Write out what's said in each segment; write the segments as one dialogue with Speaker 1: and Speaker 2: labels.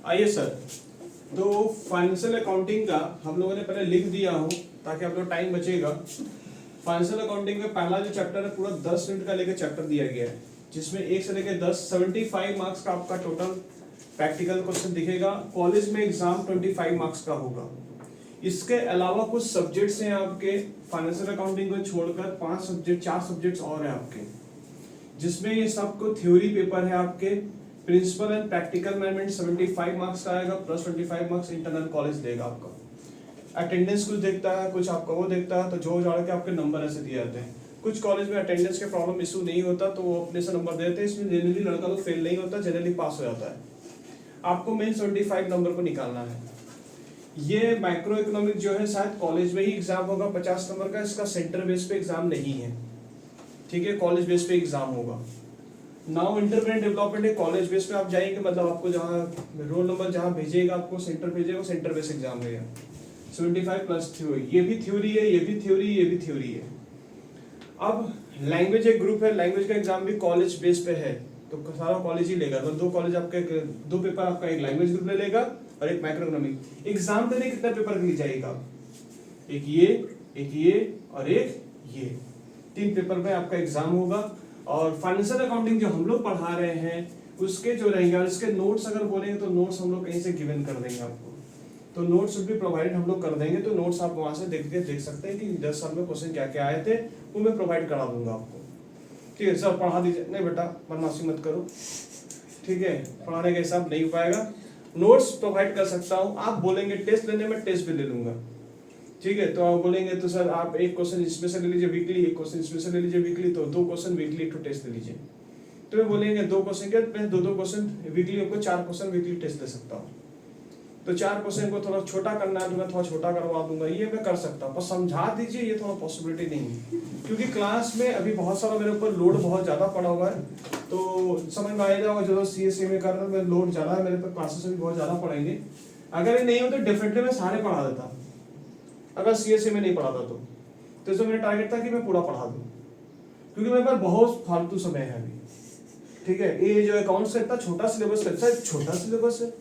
Speaker 1: आइए सर, तो financial accounting का हम लोगों ने पहले लिख दिया हो ताकि आप लोग टाइम बचेगा। फाइनेंशियल अकाउंटिंग में पहला जो चैप्टर है पूरा 10 मिनट का लेकर चैप्टर दिया गया है, जिसमें 1 से लेकर 10 75 मार्क्स का आपका टोटल प्रैक्टिकल क्वेश्चन दिखेगा। कॉलेज में एग्जाम 25 मार्क्स का होगा। इसके अलावा कुछ सब्जेक्ट्स हैं आपके, फाइनेंशियल अकाउंटिंग को छोड़कर 4 सब्जेक्ट्स और हैं आपके, जिसमें ये सबको थ्योरी पेपर है आपके। Principle and practical management 75 marks का आएगा, प्लस 25 मार्क्स इंटरनल कॉलेज देगा आपका। अटेंडेंस कुछ देखता है, कुछ आपका वो देखता है, तो जोड़ जाड़ के आपके नंबर ऐसे दिए जाते हैं। कुछ कॉलेज में अटेंडेंस के प्रॉब्लम इशू नहीं होता तो वो अपने से नंबर देते हैं। इसमें जनरली लड़का तो फेल नहीं होता, जनरली पास हो जाता है। आपको मेन 75 नंबर को निकालना है। ये माइक्रो इकोनॉमिक जो है शायद कॉलेज में ही एग्जाम होगा 50 नंबर का, इसका सेंटर बेस पे एग्जाम नहीं है, ठीक है, कॉलेज बेस पे एग्जाम होगा। नाउ इंटरब्रेन डेवलपमेंट है, कॉलेज बेस पे आप जाएंगे, मतलब आपको जहाँ रोल नंबर जहाँ भेजेगा, आपको सेंटर भेजेगा, सेंटर बेस एग्जाम रहेगा। 75 प्लस थ्योरी, ये भी थ्योरी है, ये भी थ्योरी, ये भी थ्योरी है। अब लैंग्वेज एक ग्रुप है, लैंग्वेज का एग्जाम भी कॉलेज बेस पे है, तो सारा कॉलेज ही लेगा। तो दो कॉलेज आपके, दो पेपर आपका, एक लैंग्वेज ग्रुप ले लेगा और एक माइक्रो इकोनॉमिक। एग्जाम देने कितने पेपर के लिए जाएगा? एक ये और एक ये, 3 पेपर में आपका एग्जाम होगा। और फाइनेंशियल अकाउंटिंग जो हम लोग पढ़ा रहे हैं उसके जो रहेंगे, और इसके नोट्स अगर बोलेंगे तो नोट्स हम लोग कहीं से गिवन कर देंगे आपको, तो नोट्स भी प्रोवाइड हम लोग कर देंगे। तो नोट्स आप वहां से देख सकते हैं कि 10 साल में क्वेश्चन क्या क्या आए थे, वो मैं प्रोवाइड करा दूंगा आपको। ठीक है सर, पढ़ा दीजिए। नहीं बेटा, बदमाशी मत करो, ठीक है, पढ़ाने का हिसाब नहीं हो पाएगा। नोट्स प्रोवाइड कर सकता हूँ, आप बोलेंगे टेस्ट लेने में, टेस्ट भी ले लूंगा, ठीक है। तो आप बोलेंगे तो सर आप एक क्वेश्चन इसमें से ले लीजिए वीकली, एक क्वेश्चन इसमें से ले लीजिए वीकली, तो 2 क्वेश्चन वीकली, 1 टेस्ट ले लीजिए। तो मैं बोलेंगे 2 क्वेश्चन के मैं 2 क्वेश्चन वीकली, आपको 4 क्वेश्चन वीकली टेस्ट दे सकता हूँ। तो 4 क्वेश्चन को थोड़ा छोटा करना है तो मैं थोड़ा छोटा करवा दूंगा, ये मैं कर सकता हूँ। पर समझा दीजिए, ये थोड़ा पॉसिबिलिटी नहीं है, क्योंकि क्लास में अभी बहुत सारा मेरे ऊपर लोड बहुत ज्यादा पड़ा हुआ है। तो समझ में आ जाएगा, जो CSE में कर रहा हूँ लोड ज्यादा है मेरे पर, क्लासेस भी बहुत ज्यादा पढ़ाएंगे। अगर ये नहीं हो तो डेफिनेटली मैं सारे पढ़ा देता, अगर CSE में नहीं पढ़ाता तो इसमें मेरा टारगेट था कि मैं पूरा पढ़ा दूं, क्योंकि मेरे पास बहुत फालतू समय है अभी, ठीक है। ये जो अकाउंट्स का इतना छोटा सिलेबस लगता है, छोटा सिलेबस है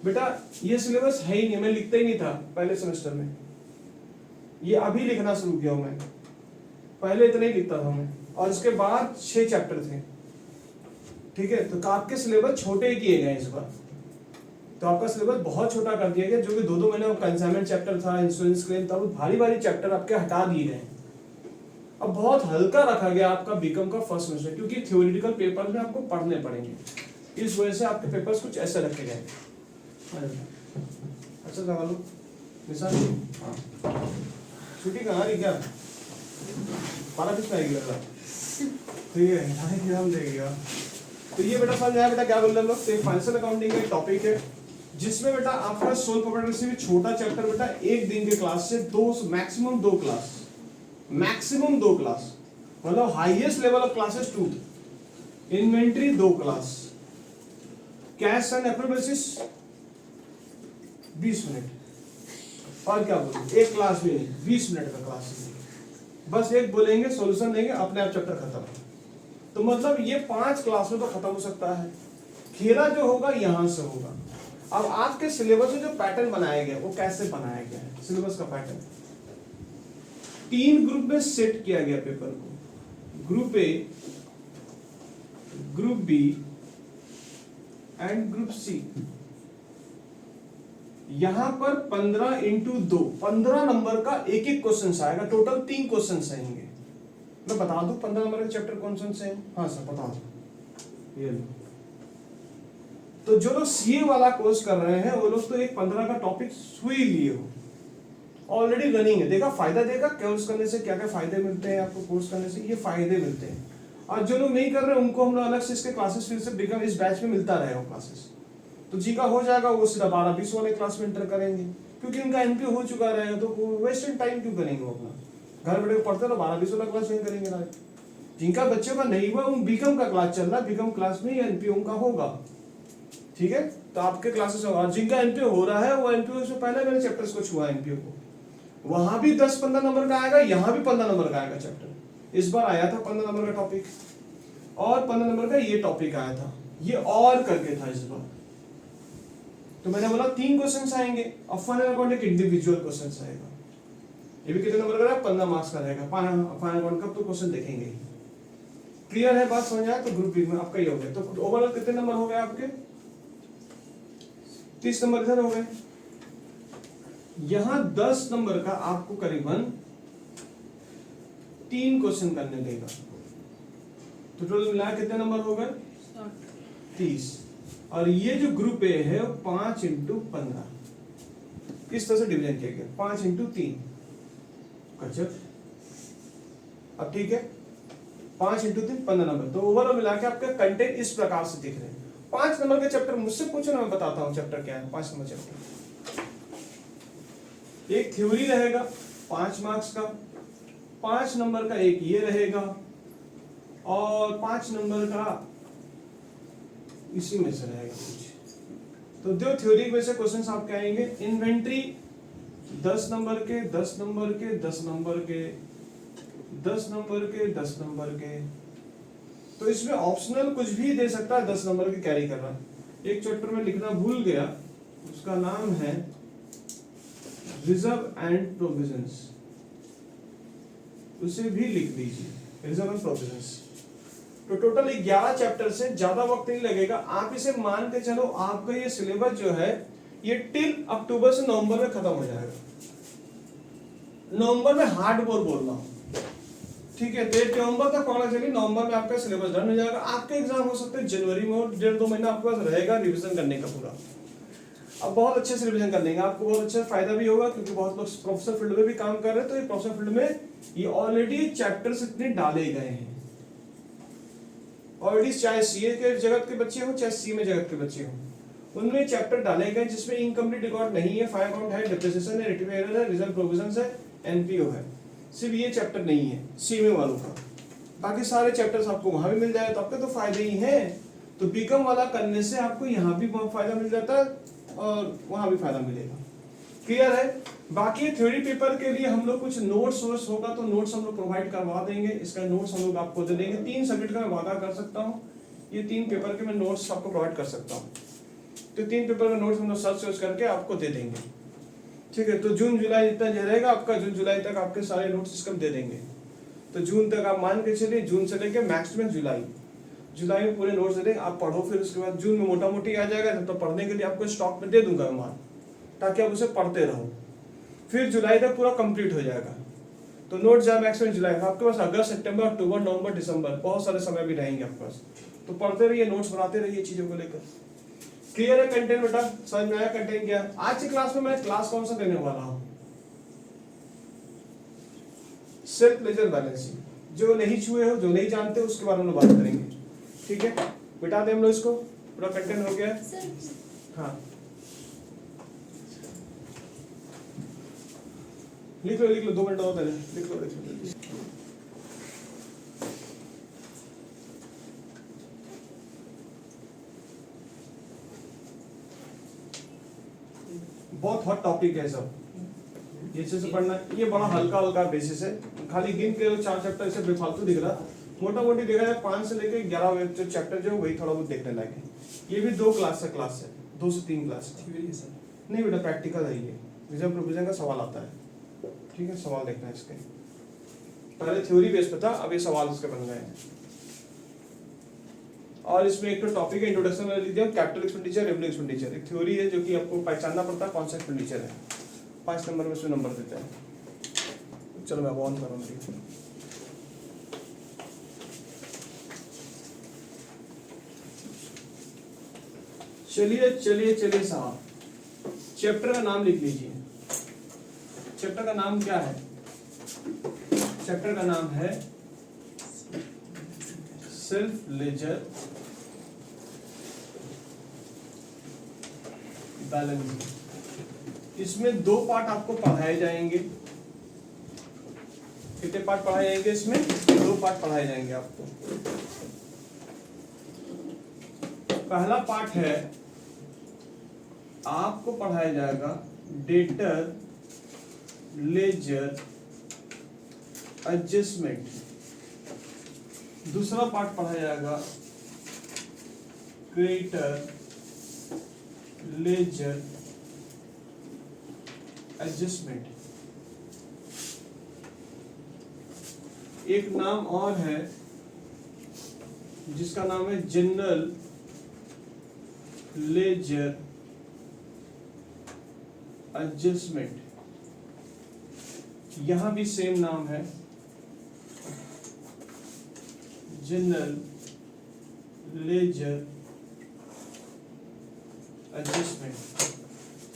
Speaker 1: बेटा, ये सिलेबस है ही नहीं, मैं लिखता ही नहीं था पहले सेमेस्टर में, ये अभी लिखना शुरू किया हूं मैं, पहले इतना ही लिखता था मैं। और इसके बाद 6 चैप्टर थे, ठीक है। तो आपके सिलेबस छोटे किए गए इस बार, तो आपका सिलेबस बहुत छोटा कर दिया गया। जो कि 2-2 महीने कंसाइनमेंट चैप्टर था, इंश्योरेंस क्लेम था, वो भारी चैप्टर आपके हटा दिए गए। अब बहुत हल्का रखा गया आपका बीकॉम का फर्स्ट सेमेस्टर, क्योंकि थ्योरेटिकल पेपर में आपको पढ़ने पड़ेंगे, इस वजह से आपके पेपर्स कुछ ऐसे रखे गए। अच्छा लगा लो निशान, छुट्टी कहाँ रही क्या? 12:20 में आएगी लग रहा, ठीक है। तो ये बेटा समझ आया बेटा क्या बोल रहे हैं लोग? तो फाइनेंशियल अकाउंटिंग का एक टॉपिक है, जिसमें बेटा आपका सोल प्रोप्राइटर से भी छोटा चैप्टर बेटा एक दिन के क्लास से 2 मैक्सिमम 2 क्लास, मतलब highest level of classes 2, inventory 2 class, cash and accrued basis 20 minute, और क्या बोलते एक क्लास भी नहीं, 20 मिनट का क्लास, बस एक बोलेंगे सॉल्यूशन देंगे, अपने आप चैप्टर खत्म। तो मतलब ये 5 क्लास में तो खत्म हो सकता है, खेला जो होगा यहां से होगा। अब आपके सिलेबस में जो पैटर्न बनाया गया वो कैसे बनाया गया है? सिलेबस का पैटर्न 3 ग्रुप में सेट किया गया पेपर को, group A, group B and group C. यहां पर 15 नंबर का एक क्वेश्चन आएगा, टोटल 3 क्वेश्चन आएंगे। मैं बता दूं 15 नंबर के चैप्टर कौन कौन से हैं? हाँ सर बता दो, ये लो। तो जो लोग सीए वाला कोर्स कर रहे हैं वो लोग तो एक 15 का टॉपिक सुई लिए हो, ऑलरेडी रनिंग है, देखा फायदा देगा कोर्स करने से, क्या क्या फायदे मिलते हैं आपको कोर्स करने से, ये फायदे मिलते हैं। और जो लोग नहीं कर रहे उनको हम लोग अलग से इसके क्लासेस फिर से बिकम इस बैच में मिलता रहेगा क्लासेस, तो जी का हो जाएगा, वो सीधा 12-20 वाले क्लास में एंटर करेंगे, क्योंकि उनका एनपीओ हो चुका रहेगा, तो वेस्टर्न टाइम क्यों करेंगे वो अपना, घर बैठे पढ़ते तो 12-20 वाला क्लास नहीं करेंगे ना। जिनका बच्चों का नहीं हुआ उन बीकॉम का क्लास चल रहा है, बीकॉम क्लास में एनपीओ उनका होगा, ठीक है। तो आपके क्लासेस होगा, जिनका एनपीओ हो रहा है वो एनपीओ से पहले मैंने चैप्टर्स को छुआ एनपीओ को, वहां भी 10-15 नंबर का आएगा, यहाँ भी 15 नंबर का आएगा चैप्टर। इस बार आया था 15 नंबर का टॉपिक, और 15 नंबर का ये टॉपिक आया था, ये और करके था इस बार, तो मैंने बोला 3 क्वेश्चंस आएंगे और फाइनल अकाउंट एक इंडिविजुअल क्वेश्चंस आएगा। ये भी कितने नंबर का है? 15 मार्क्स का रहेगा। फाइनल अकाउंट का तो क्वेश्चन देखेंगे ही। क्लियर है बात? समझ आया? तो ग्रुप बी में आपका ये हो गया। तो ओवरऑल कितने नंबर हो गए आपके? 30 नंबर इधर हो गए। यहां 10 नंबर का आपको करीबन 3 क्वेश्चन करने देगा। तो टोटल मिला कितने नंबर हो गए? 30। और ये जो ग्रुप ए है वो 5 × 15 इस तरह से डिवीजन किया गया, 5 × 3। गजब। अब ठीक है, 5 × 3 15 नंबर। तो ओवरऑल मिला के आपका कंटेंट इस प्रकार से दिख रहे हैं। 5 नंबर के चैप्टर मुझसे पूछो ना, मैं बताता हूँ चैप्टर क्या है। 5 नंबर चैप्टर, एक थ्योरी रहेगा 5 मार्क्स का, 5 नंबर का एक ये रहेगा, और 5 नंबर का इसी में से रहेगा कुछ। तो दो थ्योरी में से क्वेश्चंस आपके आएंगे। इन्वेंट्री 10 नंबर के, 10 नंबर के, 10 नंबर के, 10 नंबर के, 10 नंबर के। तो इसमें ऑप्शनल कुछ भी दे सकता है, 10 नंबर के कैरी कर रहा है। एक चैप्टर में लिखना भूल गया, उसका नाम है रिजर्व एंड प्रोविजंस, उसे भी लिख दीजिए, रिजर्व एंड प्रोविजंस। तो टोटल 11 चैप्टर से ज्यादा वक्त नहीं लगेगा। आप इसे मान के चलो, आपका ये सिलेबस जो है ये टिल अक्टूबर से नवंबर में खत्म हो जाएगा। नवंबर में हार्ड कोर बोल रहा हूं, ठीक है? 1 नवंबर तक पढ़ना चलिए, नवंबर में आपका सिलेबस डन हो जाएगा। आपके एग्जाम हो सकते हैं जनवरी में, और 1.5-2 महीना आपके पास रहेगा रिवीजन करने का पूरा। अब बहुत अच्छे से रिवीजन कर लेंगे, आपको बहुत अच्छा फायदा भी होगा, क्योंकि बहुत लोग प्रोफेशनल फील्ड में भी काम कर रहे हैं। तो ये प्रोफेशनल फील्ड में ये ऑलरेडी चैप्टर्स इतने डाले गए हैं ऑलरेडी, चाहे सीए के जगत के बच्चे हो, चाहे सी में जगत के बच्चे हो, उनमें चैप्टर डाले गए जिसमें इनकम्प्लीट रिकॉर्ड नहीं है, फायर अकाउंट है, डिप्रिसिएशन है, रिटिव एरर है, रिजर्व प्रोविजंस है, एनपीओ है। सिर्फ ये चैप्टर नहीं है सी में वालों का, बाकी सारे चैप्टर्स आपको वहां भी मिल जाए, तो आपके तो फायदे ही हैं। तो बीकॉम वाला करने से आपको यहाँ भी बहुत फायदा मिल जाता है और वहां भी फायदा मिलेगा। क्लियर है? बाकी थ्योरी पेपर के लिए हम लोग कुछ नोट्स वोट्स होगा तो नोट्स हम लोग प्रोवाइड करवा देंगे। इसका नोट्स हम लोग आपको दे देंगे। 3 सब्जेक्ट का मैं वादा कर सकता हूँ, ये 3 पेपर के मैं नोट्स आपको प्रोवाइड कर सकता हूँ। तो 3 पेपर का नोट्स हम लोग सर्च करके आपको दे देंगे, ठीक है? तो जून जुलाई जितना रहेगा आपका, जून जुलाई तक आपके सारे नोट्स इसका दे देंगे। तो जून तक आप मान के चलिए, जून से लेके मैक्सिमम जुलाई में पूरे नोट्स दे देंगे। आप पढ़ो, फिर उसके बाद जून में मोटा मोटी आ जाएगा, तो पढ़ने के लिए आपको स्टॉक में दे दूंगा मैं, ताकि आप उसे पढ़ते रहो। फिर जुलाई तक पूरा कंप्लीट हो जाएगा। तो नोट जाए मैक्सिमम जुलाई, आपके पास अगस्त, सितंबर, अक्टूबर, नवंबर, दिसंबर बहुत सारे समय भी रहेंगे आपके पास। तो पढ़ते रहिए, नोट्स बनाते रहिए चीजों को लेकर। क्लियर है कंटेंट बेटा? समझ में आया कंटेंट क्या? आज की क्लास में मैं क्लास कौन सा देने वाला हूँ? Self ledger balancing. जो नहीं छुए हो, जो नहीं जानते, उसके बारे में बात करेंगे, ठीक है? बिठा दे हम लोग इसको, पूरा कंटेंट हो गया। हाँ, लिख लो 2 मिनट और लिख लो। बहुत हॉट टॉपिक है सब, ये से पढ़ना। ये बड़ा हल्का बेसिस है, खाली गिन के 4 चैप्टर से बेफालतू दिख रहा। मोटा मोटी देखा जाए 5 से लेकर 11 जो चैप्टर जो वही थोड़ा बहुत देखने लायक है। ये भी 2 क्लास है, 2 से 3 क्लास नहीं बेटा, प्रैक्टिकल है ये। रिजर्व प्रोविजन का सवाल आता है, ठीक है? सवाल देखना है इसके, पहले थ्योरी बेस पे था, अब ये सवाल इसके बन गए हैं। और इसमें एक तो टॉपिक है इंट्रोडक्शन में लिख दिया, कैपिटल एक्सपेंडिचर, रेवेन्यू एक्सपेंडिचर। एक थ्योरी है जो कि आपको पहचानना पड़ता है कौन सा एक्सपेंडिचर है। 5 नंबर में इसमें नंबर देता है। चलो मैं ऑन करूँगी। चलिए साहब, चैप्टर का नाम लिख लीजिए। चैप्टर का नाम क्या है? चैप्टर का नाम है सेल्फ लेजर बैलेंसिंग। इसमें 2 पार्ट आपको पढ़ाए जाएंगे। कितने पार्ट पढ़ाए जाएंगे? इसमें 2 पार्ट पढ़ाए जाएंगे आपको। पहला पार्ट है, आपको पढ़ाया जाएगा डेटर लेजर एडजस्टमेंट। दूसरा पार्ट पढ़ाया जाएगा क्रेडिटर लेजर एडजस्टमेंट। एक नाम और है जिसका नाम है जनरल लेजर एडजस्टमेंट। यहां भी सेम नाम है, general ledger adjustment.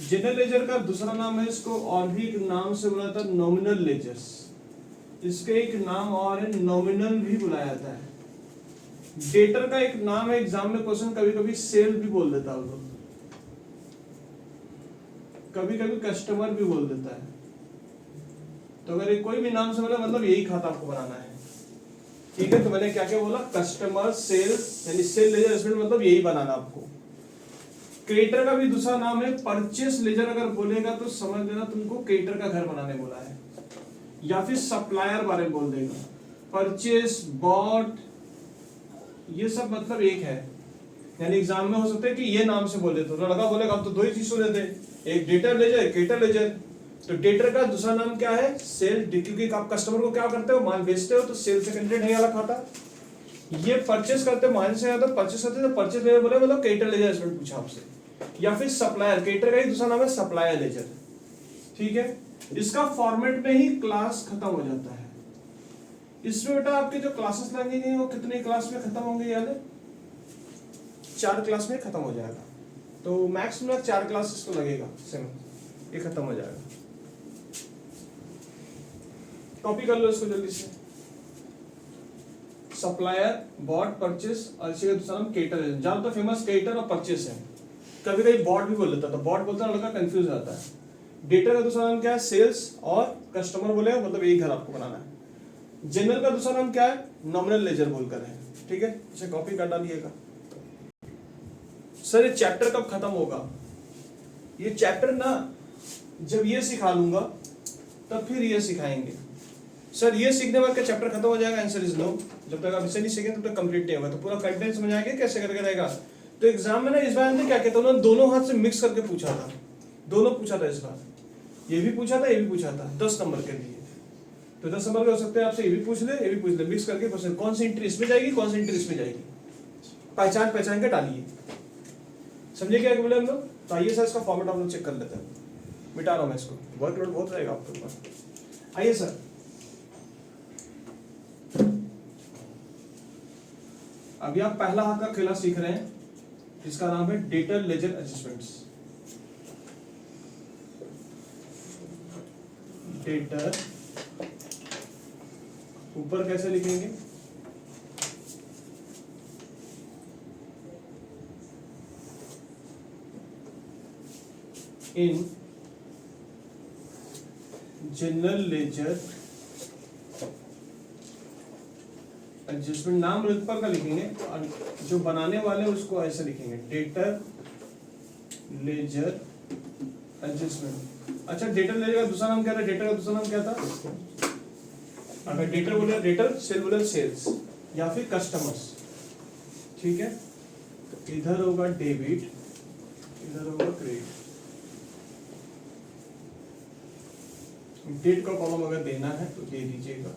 Speaker 1: General ledger का दूसरा नाम है, इसको और भी एक नाम से बुलाया जाता है नॉमिनल लेजर्स। इसके एक नाम और है, नॉमिनल भी बुलाया जाता है। डेटर का एक नाम है, एग्जाम में क्वेश्चन कभी कभी सेल भी बोल देता है, कभी कभी कस्टमर भी बोल देता है। तो अगर कोई भी नाम से बोला मतलब यही खाता आपको बनाना है, ठीक है। तो मैंने क्या क्या बोला, कस्टमर, सेल, यानी सेल लेजर एडजस्टमेंट मतलब यही बनाना आपको। क्रिएटर का भी दूसरा नाम है परचेस लेजर। अगर बोलेगा तो समझ लेना तुमको क्रिएटर का घर बनाने बोला है, या फिर सप्लायर बारे में बोल देगा। परचेस, बॉट, ये सब मतलब एक है। यानी एग्जाम में हो सकता है कि ये नाम से बोले तो लड़का बोलेगा हम तो दो ही चीज सुने थे, एक डेटर लेजर, एक क्रिएटर लेजर। तो डेटर का दूसरा नाम क्या है, सेल, क्योंकि आप कस्टमर को क्या करते हो, माल बेचते हो, तो सेल से कनेक्टेड है वाला खाता। ये परचेस करते हो, माल से आता परचेस करते हो, तो परचेस लेजर बोले मतलब क्रिएटर लेजर एडजस्टमेंट पूछा आपसे। या फिर सप्लायर, क्रिएटर का ही दूसरा नाम है सप्लायर लेजर, ठीक है। इसका फॉर्मेट में ही क्लास खत्म हो जाता है। इसमें बेटा आपके जो क्लासेस लगेंगे वो कितने क्लास में खत्म होंगे, याद है, 4 क्लास में खत्म हो जाएगा। तो मैक्सिमम 4 क्लास इसको लगेगा, सेम ये खत्म हो जाएगा। कॉपी कर लो इसको जल्दी से। सप्लायर, बॉट, परचेस और इसी का दूसरा नाम क्रिएटर है। ज्यादा तो फेमस क्रिएटर और परचेस है, कभी कभी बॉट भी बोल देता है, तो बॉट बोलता है लड़का कंफ्यूज हो जाता है। डेटर का दूसरा नाम क्या है, सेल्स, और कस्टमर बोले मतलब एक घर आपको बनाना है। जनरल का दूसरा नाम क्या है, नॉमिनल लेजर बोलकर है, ठीक है। इसे कॉपी कर डालिएगा। सर ये चैप्टर कब खत्म होगा, ये चैप्टर ना जब ये सिखा लूंगा तब फिर ये सिखाएंगे। सर ये सीखने बाद का चैप्टर खत्म हो जाएगा, आंसर इज नो। जब तक आप इसे नहीं सीखेंगे तब तक कंप्लीट नहीं होगा। तो पूरा कंटेंट समझ आएगा कैसे करके रहेगा। तो एग्जाम में ना इस बार क्या कहता उन्होंने दोनों हाथ से मिक्स करके पूछा था, दोनों पूछा था इस बार, ये भी पूछा था, ये भी पूछा था, 10 नंबर के लिए। तो 10 नंबर के हो सकते हैं, आपसे ये भी पूछ ले, ये भी पूछ ले, मिक्स करके क्वेश्चन कौन सी एंट्री इसमें जाएगी, कौन सी एंट्री इसमें जाएगी, पहचान के डालिए। समझे क्या बोले हम लोग। तो आइए सर इसका फॉर्मेट हम लोग चेक कर लेते हैं। मिटा रहा हूं मैं इसको, वर्कलोड बहुत रहेगा आपके ऊपर। आइए सर, अभी आप पहला हाथ का खेला सीख रहे हैं जिसका नाम है डेटर लेजर एडजस्टमेंट्स। डेटर ऊपर कैसे लिखेंगे, इन जनरल लेजर एडजस्टमेंट, नाम ऊपर का लिखेंगे और जो बनाने वाले उसको ऐसे लिखेंगे, डेटर लेजर एडजस्टमेंट। अच्छा डेटर लेजर का दूसरा नाम क्या था, डेटर का दूसरा नाम क्या था, अगर डेटर बोले डेटर, सेल बोले सेल्स, या फिर कस्टमर्स, ठीक है। तो इधर होगा डेबिट, इधर होगा क्रेडिट। डेट का कॉलम अगर देना है तो दे दीजिएगा।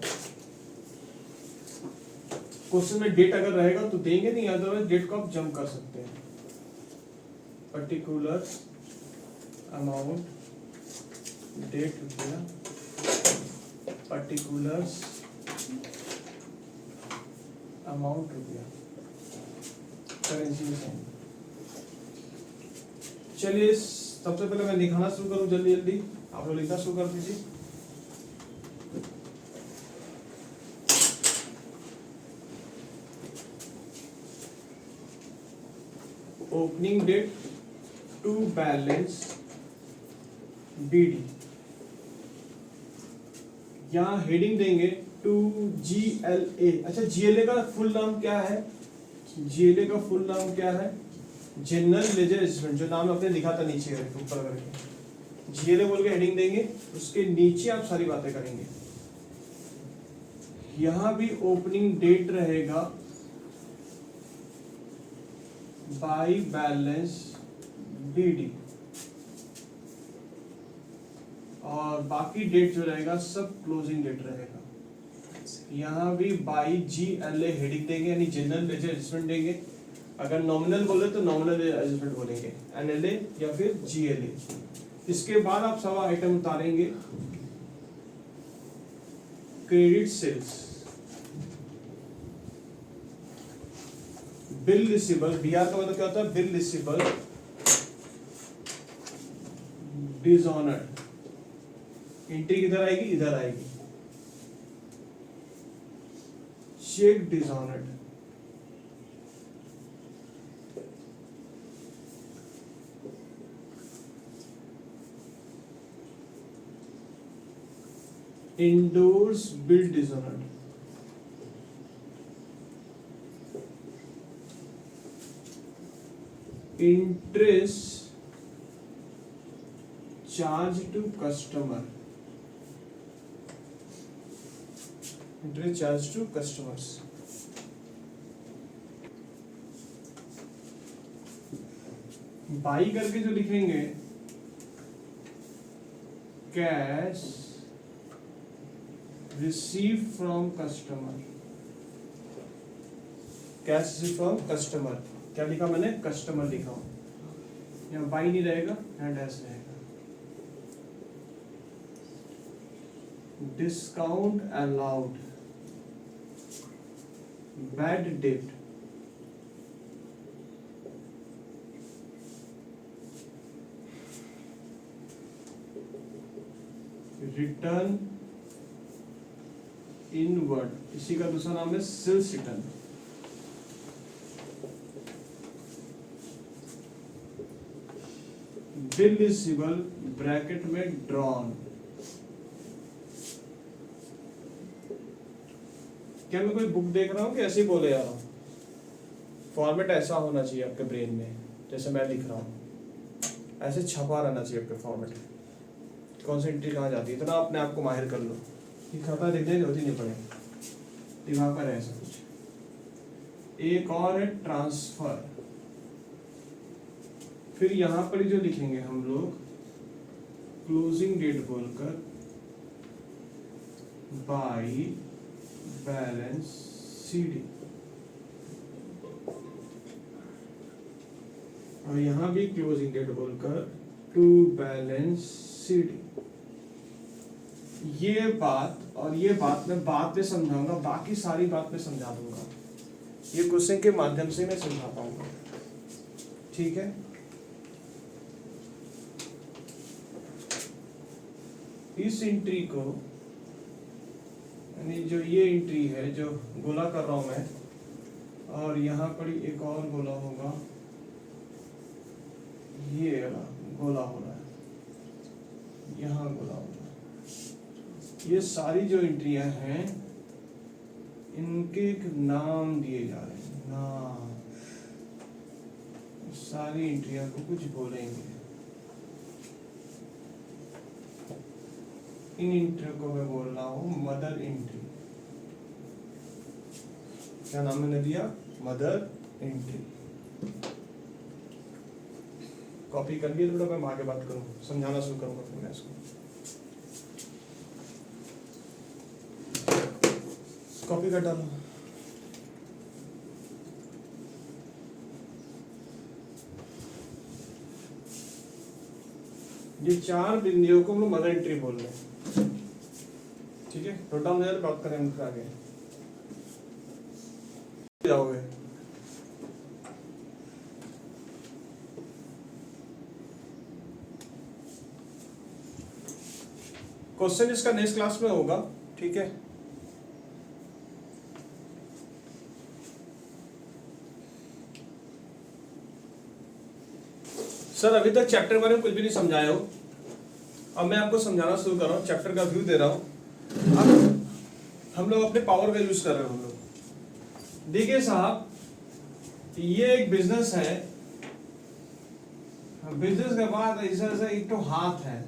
Speaker 1: क्वेश्चन में डेट अगर रहेगा तो देंगे, नहीं अदरवाइज डेट को आप जंप कर सकते हैं। पर्टिकुलर अमाउंट, डेट रुपया, पर्टिकुलर्स अमाउंट रुपया, करेंसी में। चलिए सबसे पहले मैं लिखाना शुरू करूं, जल्दी जल्दी आप लोग लिखना शुरू कर दीजिए। Opening date to balance BD, यहां हेडिंग देंगे टू GLA। अच्छा GLA का फुल नाम क्या है, GLA का फुल नाम क्या है, जनरल लेजर एडजस्टमेंट, जो नाम आपने लिखा था नीचे ऊपर करके, GLA बोल के हेडिंग देंगे, उसके नीचे आप सारी बातें करेंगे। यहां भी ओपनिंग डेट रहेगा बाय बैलेंस DD, और बाकी डेट जो रहेगा सब क्लोजिंग डेट रहेगा। यहाँ भी बाई GLA हेडिंग देंगे, यानी जनरल लेजर एडजस्टमेंट देंगे। अगर नॉमिनल बोले तो नॉमिनल एडजस्टमेंट बोलेंगे, NLA या फिर GLA। इसके बाद आप सब आइटम उतारेंगे। Credit sales, bill receivable, BR का मतलब क्या होता है? बिल रिसीवेबल डिसऑनर्ड, एंट्री किधर आएगी? इधर आएगी। Cheque dishonoured, endorse bill dishonoured, interest charge to customer, interest charge to customers. By करके जो लिखेंगे, cash receive from customer, cash receive from customer. क्या लिखा मैंने? कस्टमर लिखा हूं। यहाँ बाई नहीं रहेगा, यहाँ डैश रहेगा। Discount allowed, bad debt, return inward, इसी का दूसरा नाम है sales return. Bill receivable bracket में ड्रॉन। क्या मैं कोई बुक देख रहा हूँ कि ऐसे ही बोले जा रहा हूँ? फॉर्मेट ऐसा होना चाहिए आपके ब्रेन में, जैसे मैं लिख रहा हूँ ऐसे छपा रहना चाहिए आपके फॉर्मेट। कौन सी एंट्री कहाँ जाती है, इतना अपने आप को माहिर कर लो कि खाता लिखने की जरूरत ही नहीं पड़ेगी, दिमाग पर है ऐसा कुछ। एक और है ट्रांसफर। फिर यहाँ पर जो लिखेंगे हम लोग, क्लोजिंग डेट बोलकर बाई बैलेंस CD, और यहाँ भी क्लोजिंग डेट बोलकर टू बैलेंस CD। ये बात और ये बात मैं बाद में समझाऊंगा, बाकी सारी बात मैं समझा दूंगा, ये क्वेश्चन के माध्यम से मैं समझा पाऊंगा। ठीक है, इस एंट्री को, यानी जो ये एंट्री है जो गोला कर रहा हूं मैं, और यहाँ पर एक और गोला होगा, ये गोला हो रहा है, यहाँ गोला हो रहा है। ये सारी जो एंट्रियां हैं इनके एक नाम दिए जा रहे हैं, नाम। सारी एंट्रियां को कुछ बोलेंगे। इन एंट्री को मैं बोल रहा हूँ मदर एंट्री। क्या नाम मैंने दिया? Mother entry. कॉपी कर लिया थोड़ा, मैं आगे बात करूँ, समझाना शुरू करूँगा फिर मैं इसको। कॉपी कर डालो। ये चार बिंदुओं को हम लोग मदर एंट्री बोल रहे हैं। ठीक है, टोटल में बात करें हम आगे जाओगे। क्वेश्चन इसका नेक्स्ट क्लास में होगा। ठीक है, सर अभी तक चैप्टर के बारे में कुछ भी नहीं समझाया हो, अब मैं आपको समझाना शुरू कर रहा हूँ, चैप्टर का व्यू दे रहा हूँ। अब हम लोग अपने पावर का यूज कर रहे हैं। हम लोग देखिए साहब, ये एक बिजनेस है, बिजनेस के बाद ऐसा एक तो हाथ है,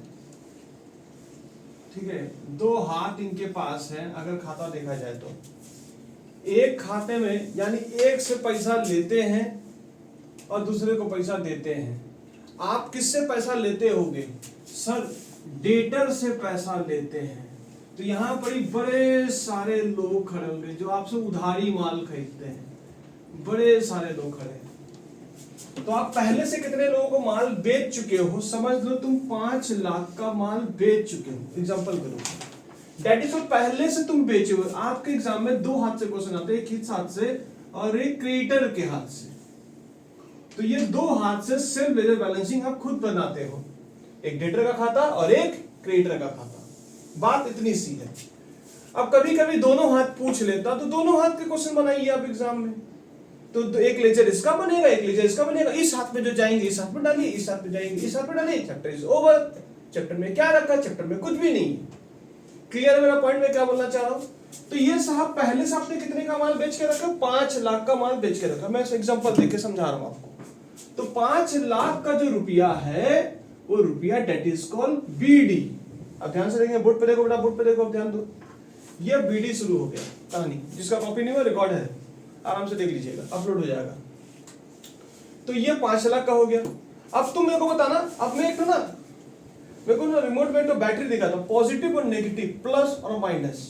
Speaker 1: ठीक है, दो हाथ इनके पास है। अगर खाता देखा जाए तो एक खाते में, यानी एक से पैसा लेते हैं और दूसरे को पैसा देते हैं। आप किससे पैसा लेते होगे? सर डेटर से पैसा लेते हैं। तो यहाँ पर ही बड़े सारे लोग खड़े होंगे जो आपसे उधारी माल खरीदते हैं, बड़े सारे लोग खड़े हैं। तो आप पहले से कितने लोगों को माल बेच चुके हो? समझ लो तुम 5 लाख का माल बेच चुके हो, एग्जांपल करो। दैट इज पहले से तुम बेचे हो। आपके एग्जाम में 2 हाथ से क्वेश्चन आते हैं, एक इस हाथ से और एक क्रिएटर के हाथ से। तो ये 2 हाथ से सेल्फ लेजर बैलेंसिंग आप खुद बनाते हो, एक डेटर का खाता और एक क्रिएटर का खाता। बात इतनी सी है। अब कभी कभी दोनों हाथ पूछ लेता तो दोनों हाथ के क्वेश्चन बनाइए आप एग्जाम में। तो एक लेजर इसका बनेगा, एक लेजर इसका बनेगा। इस हाथ में जो जाएंगे इस हाथ में डालिए, इस हाथ में जाएंगे इस हाथ में डालिए। Chapter is over. चैप्टर में क्या रखा? चैप्टर में कुछ भी नहीं। क्लियर है मेरा पॉइंट? मैं क्या बोलना चाह रहा हूं? तो ये साहब पहले से आपने कितने का माल बेच के रखा? 5 लाख का माल बेच के रखा। मैं एग्जांपल देके समझा रहा हूं आपको। तो 5 लाख का जो रुपया है वो रुपया डेट इज कॉल्ड बीडी। अब ध्यान से देखेंगे, बोर्ड पे देखो बेटा, बोर्ड पे देखो, अब ध्यान दो। ये बीडी शुरू हो गया कहानी। जिसका कॉपी नहीं हुआ रिकॉर्ड है, आराम से देख लीजिएगा, अपलोड हो जाएगा। तो ये 5 लाख का हो गया। अब तुम मेरे को बताना, अब मैं एक ना मेरे को ना रिमोट में तो बैटरी दिखा था, पॉजिटिव और नेगेटिव, प्लस और माइनस।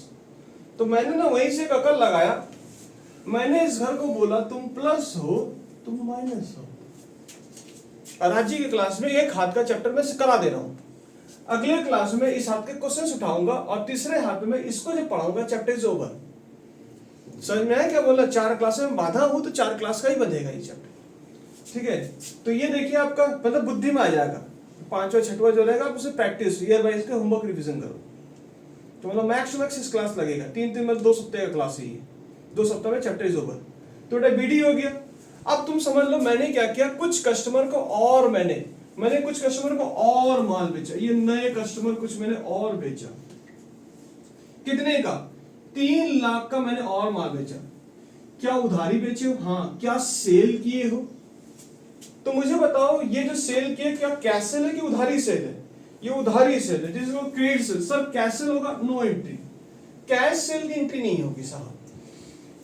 Speaker 1: तो मैंने ना वहीं से एक अकल लगाया। मैंने इस घर को बोला तुम प्लस हो तुम माइनस हो। और आज की क्लास में एक हाथ का चैप्टर में करा दे रहा हूं। अगले क्लास में इस हाथ के क्वेश्चन उठाऊंगा और तीसरे हाथ में इसको जब पढ़ाऊंगा चैप्टर इज ओवर। समझ में आया क्या बोला? 4 क्लास में बाधा हूं तो 4 क्लास का ही बनेगा ये चैप्टर। ठीक है, तो ये देखिए आपका मतलब बुद्धि में आ जाएगा। 5वां 6वां जो रहेगा आप उसे प्रैक्टिस ईयर वाइज का होमवर्क रिवीजन करो। तो मतलब मैक्स टू मैक्स इस क्लास लगेगा। 3 मतलब 2 सप्ताह का क्लास है ये। 2 सप्ताह में चैप्टर इज ओवर। तो बेटा बीडी हो गया। अब तुम समझ लो मैंने क्या किया, कुछ कस्टमर को और मैंने कुछ कस्टमर को और माल बेचा। ये नए कस्टमर कुछ मैंने और बेचा। कितने का? 3 लाख का मैंने और माल बेचा। क्या उधारी बेचे हो? हाँ। क्या सेल किए हो? तो मुझे बताओ ये जो सेल किए क्या कैश सेल है कि उधारी सेल है? ये उधारी सेल है, जिसको credit sale. Sir cash sale होगा? No entry. कैश सेल की एंट्री नहीं होगी साहब।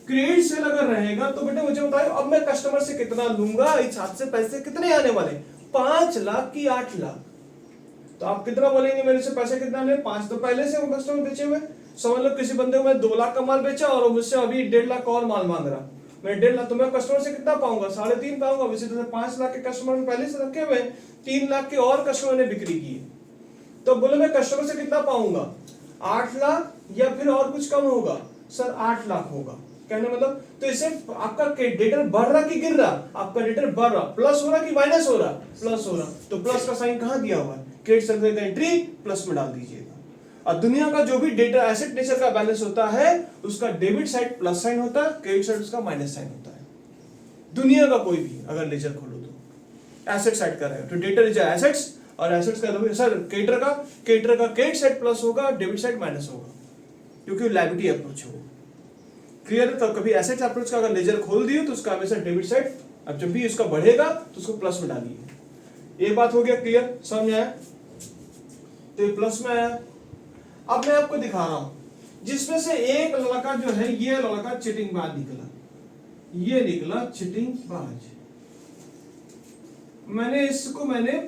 Speaker 1: क्रेडिट सेल अगर रहेगा तो बेटे मुझे बताओ अब मैं कस्टमर से कितना लूंगा, इस हाथ से पैसे कितने आने वाले? 5 लाख की 8 लाख। तो आप कितना बोलेंगे मेरे से पैसे कितना ले? 5 तो पहले से वो कस्टमर बेचे हुए। समझ लो किसी बंदे को मैं 2 लाख का माल बेचा और मुझसे अभी 1.5 लाख और माल मांग रहा। मैं 1.5 लाख तो मैं कस्टमर से कितना पाऊंगा? 3.5 पाऊंगा। इसी तरह 5 लाख के कस्टमर में पहले से रखे हुए, 3 लाख के और कस्टमर ने बिक्री की। तो बोले मैं कस्टमर से कितना पाऊंगा? 8 लाख या फिर और कुछ कम होगा? सर 8 लाख होगा। कहने मतलब तो इससे आपका डेटर बढ़ रहा कि गिर रहा? आपका डेटर बढ़ रहा। प्लस हो रहा कि माइनस हो रहा? प्लस हो रहा। तो प्लस का साइन कहां दिया हुआ है? क्रेडिट साइड का एंट्री प्लस में डाल दीजिएगा। और दुनिया का जो भी डेटा एसेट नेचर का बैलेंस होता है उसका डेबिट साइड प्लस साइन होता है, क्रेडिट साइड उसका माइनस साइन होता है। दुनिया का कोई भी अगर लेजर खोलो तो एसेट साइड का रहेगा। तो डेटर इज एसेट्स और एसेट्स का सर क्रेडिटर का क्रेडिट साइड प्लस होगा, डेबिट साइड माइनस होगा, क्योंकि लायबिलिटी अप्रोच है। क्लियर है? तो कभी एसेट अप्रोच का अगर लेजर खोल दियो तो उसका हमेशा डेबिट साइड, अब जब भी इसका बढ़ेगा तो उसको प्लस में डालिए। ये बात हो गया क्लियर? समझ में आया? तो ये प्लस में आया। अब मैं आपको दिखा रहा हूं जिसमें से एक लड़का जो है, ये लड़का चिटिंग बाज निकला, ये निकला चिटिंग बाज। मैंने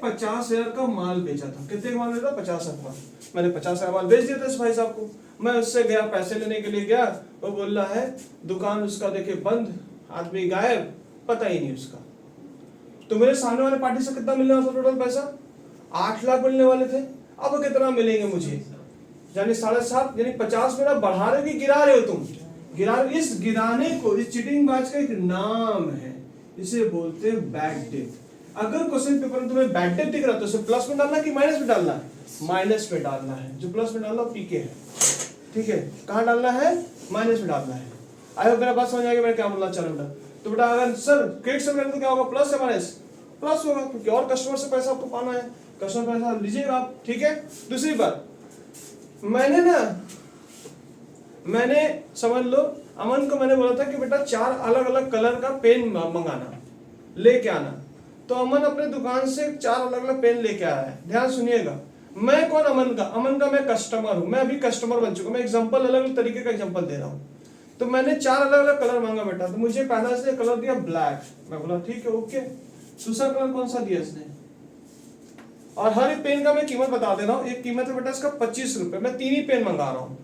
Speaker 1: 50,000 का माल बेचा था। कितने का माल बेचा? 50,000 का। मैंने 50,000 माल बेच दिया था इस भाई साहब को। मैं उससे गया, पैसे लेने के लिए गया, वो बोल रहा है दुकान उसका देखे बंद, आदमी गायब, पता ही नहीं उसका। तो मेरे सामने वाले पार्टी से कितना मिलने वाला था टोटल पैसा? 8 लाख मिलने वाले थे। अब कितना मिलेंगे मुझे? यानी 7.5, यानी 50 मेरा बढ़ा रहे हो कि गिरा रहे हो तुम? गिरा रहे। इस गिराने को, इस चीटिंग बाज का एक नाम है, इसे बोलते हैं बैड डेट। अगर क्वेश्चन पेपर में तुम्हें बैड डेट दिख रहा है तो उसे प्लस में डालना कि माइनस में डालना? माइनस में डालना है। जो प्लस में डालना पीके है। ठीक है, कहां डालना है? माइनस में डालना है। आई होप मेरा बात समझ आएगी मैं क्या बोलना चाह रहा हूं। तो बेटा अगर सर क्रेडिट से तो क्या होगा? प्लस या माइनस? प्लस होगा, क्योंकि और कस्टमर से पैसा आपको पाना है, कस्टमर पैसा लीजिएगा आप। ठीक है। दूसरी बात, मैंने समझ लो अमन को मैंने बोला था कि बेटा 4 अलग अलग कलर का पेन मंगाना, लेके आना। तो अमन अपने दुकान से 4 अलग अलग पेन लेके आया है। ध्यान सुनिएगा। मैं कौन? अमन का मैं कस्टमर हूं। मैं अभी कस्टमर बन चुका। मैं एग्जांपल अलग अलग तरीके का एग्जांपल दे रहा हूं। तो मैंने 4 अलग अलग कलर मांगा बेटा, तो मुझे पहला से कलर दिया ब्लैक। मैं बोला ठीक है ओके। दूसरा कलर कौन सा दिया इसने? और हर एक पेन का मैं कीमत बता दे रहा हूँ। एक कीमत है बेटा इसका 25 रुपए, मैं 3 ही पेन मंगा रहा हूँ,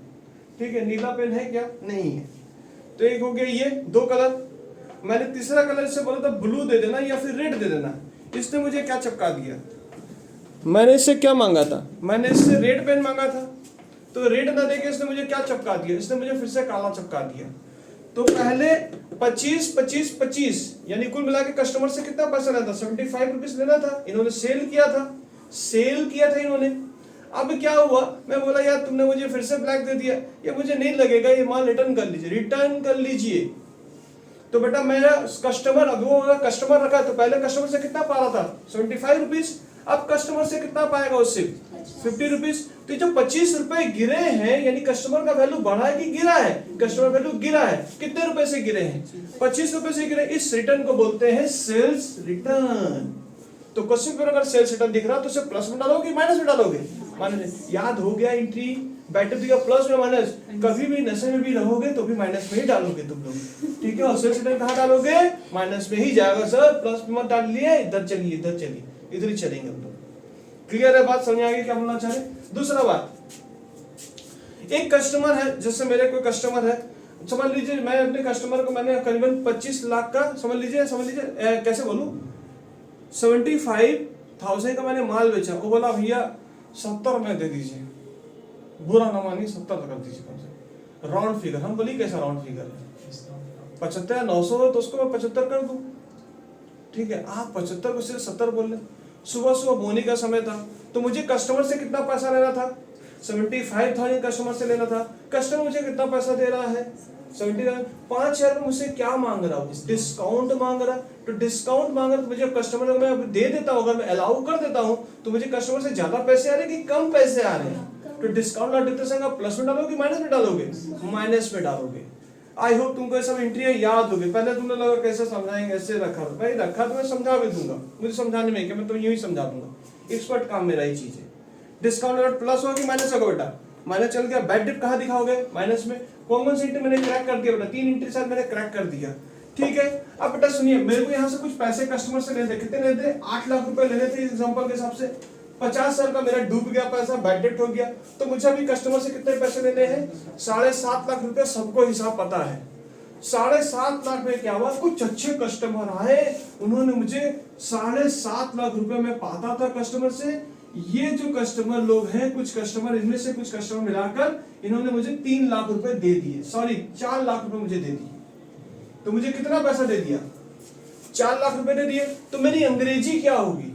Speaker 1: ठीक है। नीला पेन है क्या? नहीं है। तो एक हो गया ये 2 कलर। मैंने तीसरा कलर इससे बोला था ब्लू दे देना या फिर रेड दे देना, इसने मुझे क्या चिपका दिया, मैंने इससे क्या मांगा था, मैंने इससे रेड पेन मांगा था, तो रेड ना देके इसने मुझे क्या चिपका दिया, इसने मुझे फिर से काला चिपका दिया। तो पहले 25 25 25 यानी कुल मिला के कस्टमर से कितना पैसा लेना था, 75 रुपीज लेना था। इन्होंने सेल किया था इन्होंने। अब क्या हुआ, मैं बोला यार तुमने मुझे फिर से ब्लैक दे दिया, ये मुझे नहीं लगेगा, ये माल रिटर्न कर लीजिए। तो बेटा मेरा कस्टमर, अब वो कस्टमर रखा, तो पहले कस्टमर से कितना पा रहा था, 75 रुपीज। अब कस्टमर से कितना पाएगा, उससे 50 रुपीज। तो जो 25 रुपए गिरे हैं, यानी कस्टमर का वैल्यू बढ़ा है कि गिरा है, कस्टमर वैल्यू गिरा है। कितने रुपए से गिरे हैं, 25 रुपए से गिरे। इस रिटर्न को बोलते हैं सेल्स रिटर्न। तो क्वेश्चन पर अगर सेल्स रिटर्न दिख रहा तो उसे प्लस में डालोगे माइनस में डालोगे, माइनस। याद हो गया एंट्री, बैटर दिया प्लस में माइनस। कभी भी नशे में भी रहोगे तो भी माइनस में ही डालोगे तुम लोग, ठीक है। और सेल्स रिटर्न कहाँ डालोगे, माइनस में ही जाएगा सर, प्लस में मत डालिए। इधर चलिए, इधर ही चलेंगे हम लोग। क्लियर है बात, समझ आ गई क्या बोलना चाह रहे। दूसरा बात, एक कस्टमर है, जैसे मेरे कोई कस्टमर है, समझ लीजिए मैं अपने कस्टमर को मैंने करीबन 25 लाख का, समझ लीजिए कैसे बोलूं, 75,000 का मैंने माल बेचा। वो बोला भैया 70 में दे दीजिए, बुरा ना मानिए 70 कर दीजिए कम से, राउंड फिगर। हम बोली कैसा राउंड फिगर है, 75 900 तो उसको मैं 75 कर दूं, ठीक है। आप 75 को सिर्फ 70 बोल रहे। सुबह बोनी का समय था, तो मुझे कस्टमर से कितना पैसा लेना था, 75,000 कस्टमर से लेना था। कस्टमर मुझे कितना पैसा दे रहा है, 75,000। 5,000 मुझसे क्या मांग रहा हूँ, डिस्काउंट मांग रहा। तो डिस्काउंट मांग रहा तो मुझे कस्टमर को मैं दे देता हूँ, अगर मैं अलाउ कर देता हूँ तो मुझे कस्टमर से ज्यादा पैसे आ रहे हैं कि कम पैसे आ रहे हैं। तो डिस्काउंट और डिप्रेशन आप प्लस में डालोगे माइनस में डालोगे, माइनस में डालोगे। आई होप तुमको ये सब एंट्री याद होगी। पहले तुमने लगा कैसे समझाएंगे, ऐसे रखा भाई, रखा तो मैं समझा भी दूंगा, मुझे समझाने में क्या, मैं तो यूं ही समझा दूंगा, एक्सपर्ट काम मेरा ही चीज है। डिस्काउंट अगर प्लस होगा कि माइनस होगा बेटा, माइनस चल गया। बैड डेट कहाँ दिखाओगे, माइनस में। कौन सी एंट्री मैंने क्रैक कर दिया बेटा, 3 एंट्री साथ मैंने क्रैक कर दिया, ठीक है। अब बेटा सुनिए, मेरे को यहाँ से कुछ पैसे कस्टमर से लेने थे, कितने लेने थे, 8 लाख रुपए लेने थे एग्जाम्पल के हिसाब से। 50,000 का मेरा डूब गया पैसा, बैड डेट हो गया, तो मुझे अभी कस्टमर से कितने पैसे लेने हैं, 7.5 लाख रुपए। सबको हिसाब पता है, 7.5 लाख में क्या हुआ, कुछ अच्छे कस्टमर आए, उन्होंने मुझे 7.5 लाख रुपए में पाता था कस्टमर से। ये जो कस्टमर लोग हैं, कुछ कस्टमर, इनमें से कुछ कस्टमर मिलाकर इन्होंने मुझे 3 लाख रुपए दे दिए, सॉरी 4 लाख रुपए मुझे दे दिए। तो मुझे कितना पैसा दे दिया, 4 लाख रुपए दे दिए। तो मेरी अंग्रेजी क्या होगी,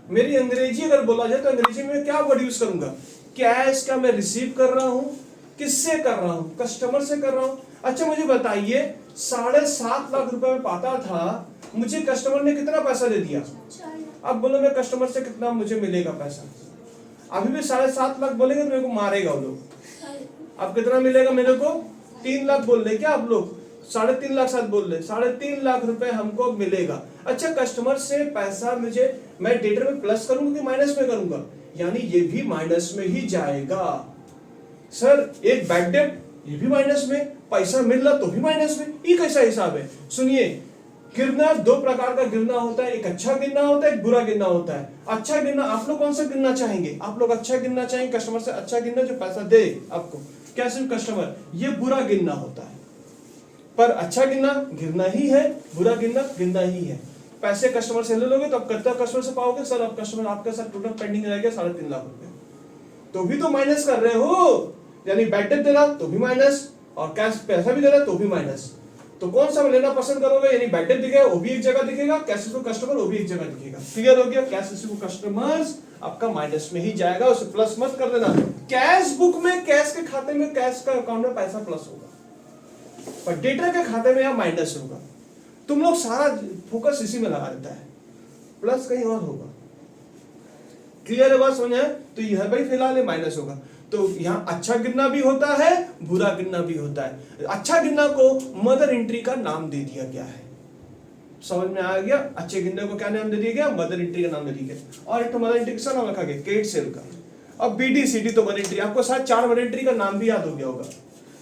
Speaker 1: मेरी अंग्रेजी अगर बोला जाए तो अंग्रेजी में क्या वर्ड यूज करूंगा, कैश का मैं रिसीव कर रहा हूं, किससे कर रहा हूं, कस्टमर से कर रहा हूं। अच्छा मुझे बताइए, 7.5 लाख रुपए में पाता था, मुझे कस्टमर ने कितना पैसा दे दिया। अब बोलो मैं कस्टमर से कितना मुझे मिलेगा पैसा, अभी भी 7.5 लाख बोलेंगे तो मेरे को मारेगा वो लोग। अब कितना मिलेगा मेरे को, 3 लाख बोल रहे क्या आप लोग, 3.5 लाख साथ बोल रहे, 3.5 लाख रुपए हमको मिलेगा। अच्छा कस्टमर से पैसा मुझे, मैं डेटर में प्लस करूंगा कि माइनस में करूंगा, यानी ये भी माइनस में ही जाएगा। सर एक बैड डेट, ये भी माइनस में, पैसा मिल रहा तो भी माइनस में, ये कैसा हिसाब है। सुनिए, गिरना 2 प्रकार का गिरना होता है, एक अच्छा गिरना होता है, एक बुरा गिरना होता है। अच्छा गिरना, आप लोग कौन सा गिरना चाहेंगे, आप लोग अच्छा गिरना चाहेंगे, कस्टमर से अच्छा गिरना जो पैसा दे आपको, क्या सिर्फ कस्टमर, ये बुरा गिरना होता है। पर अच्छा गिरना गिरना ही है, बुरा गिरना गिरना ही है। पैसे कस्टमर से ले लोगे तो आप कितना कस्टमर से पाओगे, सर अब कस्टमर आपके साथ टोटल पेंडिंग रह गया 3.5 लाख रुपए, तो भी तो माइनस कर रहे हो, यानी बैड डेट दे रहा तो भी माइनस, और कैश पैसा भी दे रहा तो भी माइनस। तो कौन सा लेना पसंद करोगे, यानी बैड डेट दिखेगा वो भी एक जगह दिखेगा, कैश रिसीव कस्टमर वो भी एक जगह दिखेगा। क्लियर हो गया, कैश रिसीव कस्टमर्स आपका माइनस में ही जाएगा, उसे प्लस मत कर देना। कैश बुक में, कैश के खाते में, कैश का अकाउंट में पैसा प्लस होगा, पर डेटर के खाते में यहाँ माइनस होगा। तुम लोग सारा फोकस इसी में लगा देता है, प्लस कहीं और होगा। क्लियर है बात, समझ आए। तो यह भाई फिलहाल माइनस होगा। तो यहाँ अच्छा गिनना भी होता है, बुरा गिनना भी होता है। अच्छा गिनना को मदर एंट्री का नाम दे दिया गया है, समझ में आ गया। अच्छे गिनने को क्या नाम दे दिया गया, मदर एंट्री का नाम दे दिया गया। और एक तो मदर एंट्री का नाम रखा गया केट सेल का। अब बीडी सीडी तो मदर एंट्री, आपको शायद 4 मदर एंट्री का नाम भी याद हो गया होगा।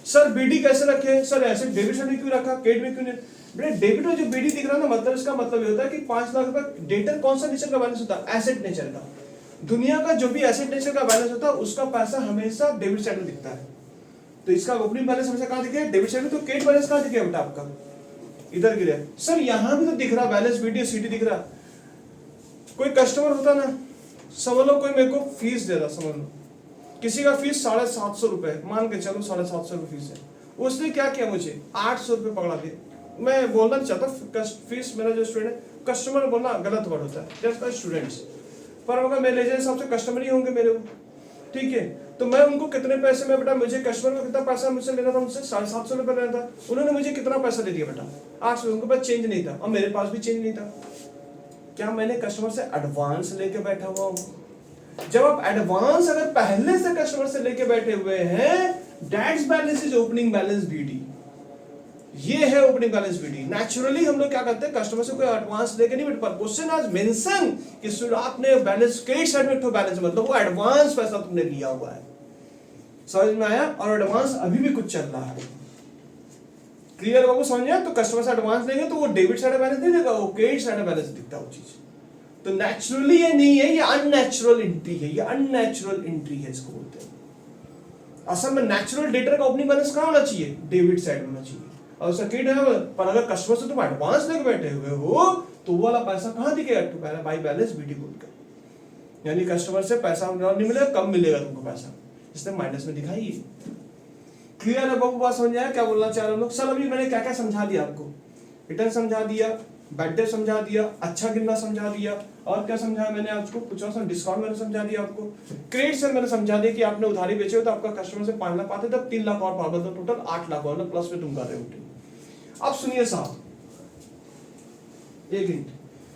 Speaker 1: सर बीडी कैसे रखे, सर ऐसे डेबिट साइड में क्यों रखा, केट में क्यों नहीं। बेटे डेबिट में जो बीडी दिख रहा है ना, मतलब इसका मतलब ये होता है कि 5 लाख रुपए डेटर कौन सा नेचर का बैलेंस होता है, एसेट नेचर का। दुनिया का जो भी एसेट नेचर का बैलेंस होता है उसका पैसा हमेशा डेबिट साइड में दिखता है। तो इसका ओपनिंग बैलेंस हमेशा कहाँ दिखे? डेबिट साइड में। तो क्रेडिट बैलेंस कहाँ दिखे बेटा आपका? इधर गिरे। सर यहाँ भी तो दिख रहा, बैलेंस वीडियो सीडी दिख रहा। कोई कस्टमर होता ना, समझ लो कोई मेरे को फीस दे रहा, समझ लो किसी का फीस 750 रुपए, मान के चलो 750 रुपए फीस है। उसने क्या किया, मुझे 800 रुपए पकड़ा दिया। मैं बोलना नहीं चाहता फीस, मेरा जो स्टूडेंट है, कस्टमर बोलना गलत वर्ड होता है, जस्ट स्टूडेंट्स, पर अगर मेरे लेजर हिसाब से कस्टमर ही होंगे मेरे, ठीक है। तो मैं उनको कितने पैसे में बेटा, मुझे कस्टमर को कितना पैसा मुझसे लेना था, मुझसे 750 रुपए लेना था, उन्होंने मुझे कितना पैसा दे दिया बेटा? 800। उनके पास चेंज नहीं था और मेरे पास भी चेंज नहीं था। क्या मैंने कस्टमर से एडवांस लेके बैठा हुआ हूँ? जब आप एडवांस अगर पहले से कस्टमर से लेके बैठे हुए हैं, that's balance is opening balance BD. ये है ओपनिंग बैलेंस बीडी। नेचुरली हम लोग क्या करते हैं, कस्टमर से कोई एडवांस लेके नहीं बैठ पाते। क्वेश्चन आज मेंशन कि आपने बैलेंस क्रेडिट साइड में बैलेंस, मतलब वो एडवांस पैसा तुमने लिया हुआ है। समझ में आया? और एडवांस अभी भी कुछ चल रहा है। क्लियर बाबू, समझ आया? तो कस्टमर से एडवांस लेंगे तो वो डेबिट साइड बैलेंस नहीं देगा, वो क्रेडिट साइड बैलेंस दिखता है वो चीज। तो नेचुरली ये नहीं है, ये अननेचुरल एंट्री है, ये अननेचुरल एंट्री है, इसको बोलते हैं। असल में नेचुरल डेटर का ओपनिंग बैलेंस कहाँ होना चाहिए? डेबिट साइड होना चाहिए। और उसका क्रेडिट है, पर अगर कस्टमर से तुम एडवांस लेके बैठे हुए हो तो वो वाला पैसा कहाँ दिखेगा? टू बाय बैलेंस बीडी बोलकर। यानी कस्टमर से पैसा नहीं मिलेगा, कम मिलेगा तुमको पैसा, इसने माइनस में दिखाई। क्लियर है बाबू? बात समझ आया क्या बोलना चाह रहे हम लोग? सर अभी मैंने क्या क्या समझा दिया आपको? रिटर्न समझा दिया, बैड डेट समझा दिया, अच्छा गिनना समझा दिया, और क्या समझाया मैंने आपको? कुछ और डिस्काउंट मैंने समझा दिया आपको। क्रेडिट से मैंने समझा दिया कि आपने उधारी बेचे हो तो आपका कस्टमर से 5 लाख पाते तब 3 लाख और पाओगे, तो टोटल 8 लाख और प्लस में तुम कर रहे हो। अब सुनिए साहब, एक मिनट,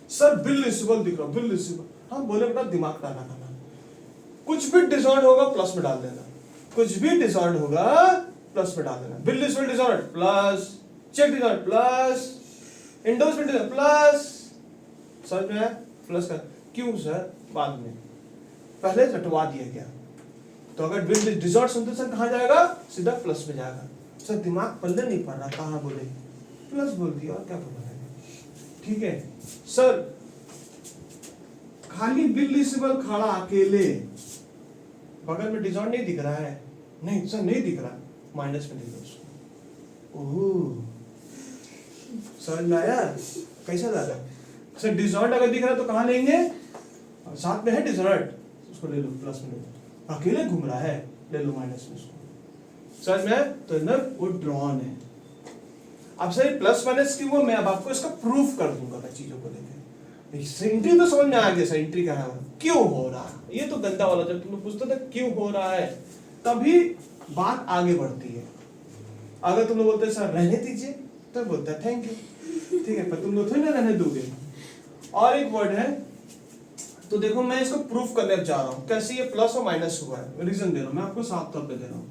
Speaker 1: सर बिल रिसीवेबल दिख रहा, बिल रिसीवेबल। हाँ बोले बेटा, दिमाग डाला करना, कुछ भी डिसऑर्डर होगा प्लस में डाल देना, कुछ भी डिसऑर्डर होगा प्लस में डाल देना। Bill receivable disorder plus, cheque disorder plus, endorsement plus. समझ में आया? प्लस का क्यों सर? बाद में, पहले हटवा दिया गया। तो अगर बिल डिसऑर्डर सुनते सर कहाँ जाएगा? सीधा प्लस में जाएगा। सर दिमाग पल्ले नहीं पड़ रहा, कहाँ बोले? प्लस बोल दिया, और क्या बोला है? ठीक है सर, खाली बिल रिसीवेबल खड़ा अकेले, बगल में डिसऑर्डर नहीं दिख रहा है? नहीं सर नहीं दिख रहा, माइनस में दिख रहा उसको। ओह समझ में आया? कैसा दादा? सर डिसऑर्डर अगर दिख रहा है तो कहाँ लेंगे? साथ में है डिसऑर्डर, उसको ले लो, प्लस में ले लो। अकेले घूम रहा है, ले लो माइनस में उसको। समझ में? तो इधर वो ड्रॉन है। अब सर प्लस माइनस की वो मैं अब आपको इसका प्रूफ कर दूंगा मैं चीजों को लेकर। एंट्री तो समझ में आ गया सर, एंट्री क्या है, क्यों हो रहा है, ये तो गंदा वाला। जब तुम लोग पूछते थे क्यों हो रहा है, तभी बात आगे बढ़ती है। अगर तुम लोग बोलते सर रहने दीजिए, तो बोलता है थैंक यू, ठीक है, पर तुम लोग थोड़ी ना रहने दोगे। और एक वर्ड है, तो देखो मैं इसको प्रूफ करने जा रहा हूं, कैसे ये प्लस और माइनस हुआ है। रीजन दे रहा हूं मैं आपको, साफ तौर पे दे रहा हूं।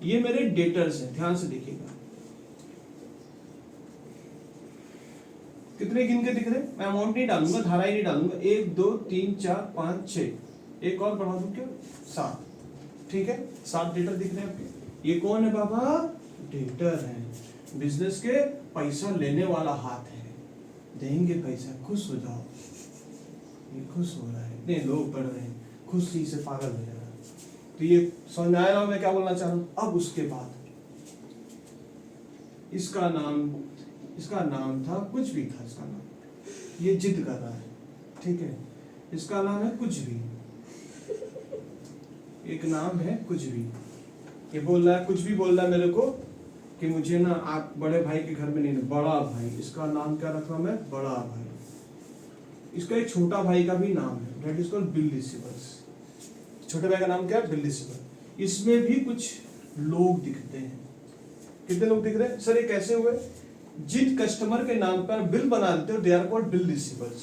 Speaker 1: ये मेरे डेटर्स हैं, ध्यान से देखिएगा। कितने गिन के दिख रहे? मैं अमाउंट नहीं डालूंगा, धारा ही नहीं डालूंगा। 1 2 3 4 5 6, एक और बढ़ा दूं क्या? 7, ठीक है, 7 डेटर दिख रहे हैं आपके। ये कौन है बाबा? डेटर है, बिजनेस के पैसा लेने वाला हाथ है, देंगे पैसा, खुश हो जाओ। ये खुश हो रहा है, इतने लोग पढ़ रहे हैं, खुशी से पागल हो जा रहा है। तो ये समझ में आया मैं क्या बोलना चाह रहा हूं? अब उसके बाद इसका नाम था, कुछ भी था इसका नाम, ये जिद कर रहा है, ठीक है, इसका नाम है कुछ भी, एक नाम है कुछ भी। ये बोल रहा है, कुछ भी बोल रहा है मेरे को कि मुझे ना आप बड़े भाई के घर में नहीं, बड़ा भाई, इसका नाम क्या रखा मैं? बड़ा भाई। इसका एक छोटा भाई का भी नाम है, that is called bill receivers. छोटे भाई का नाम क्या है? Bill receiver. इसमें भी कुछ लोग दिखते हैं। कितने लोग दिख रहे हैं सर? ये कैसे हुए? जिन कस्टमर के नाम पर बिल बना देते हो, they are called bill receivers,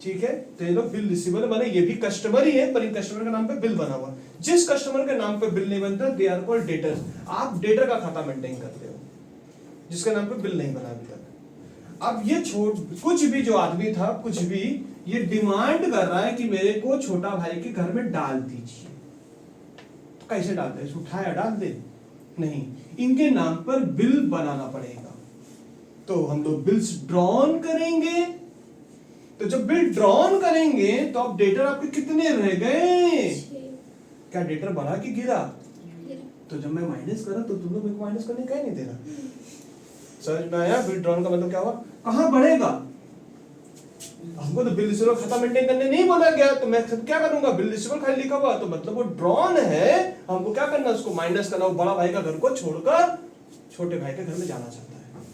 Speaker 1: ठीक है। तो ये लोग बिल रिसीवर बने, ये भी कस्टमर ही है, पर इन कस्टमर के नाम पे बिल बना हुआ। जिस कस्टमर के नाम पे बिल नहीं बनता, दे आर कॉल्ड डेटर्स। आप डेटर का खाता मेंटेन करते हो जिसके नाम पे बिल नहीं बना अभी तक। अब ये कुछ भी जो आदमी था, कुछ भी, ये डिमांड कर रहा है कि मेरे को छोटा भाई के घर में डाल दीजिए। तो कैसे डालते हैं? उठाया डाल दे? नहीं, इनके नाम पर बिल बनाना पड़ेगा। तो हम लोग बिल्स ड्रॉन करेंगे, तो जब बिल ड्रॉन करेंगे तो अब डेटर आपके कितने रह गए? क्या डेटर बढ़ा कि गिरा? तो जब मैं माइनस करा तो तुम लोग मेरे को माइनस करने का ही नहीं दे रहा। समझ में आया? बिल ड्रॉन का मतलब क्या हुआ? कहां बढ़ेगा? हमको तो बिल रिसीवेबल खाता मेंटेन करने नहीं बोला गया, तो मैं क्या करूंगा? बिल रिसीवेबल खाली लिखा हुआ तो मतलब वो ड्रॉन है, हमको क्या करना? उसको माइनस करना। वो बड़ा भाई का घर को छोड़कर छोटे भाई के घर में जाना चाहता है,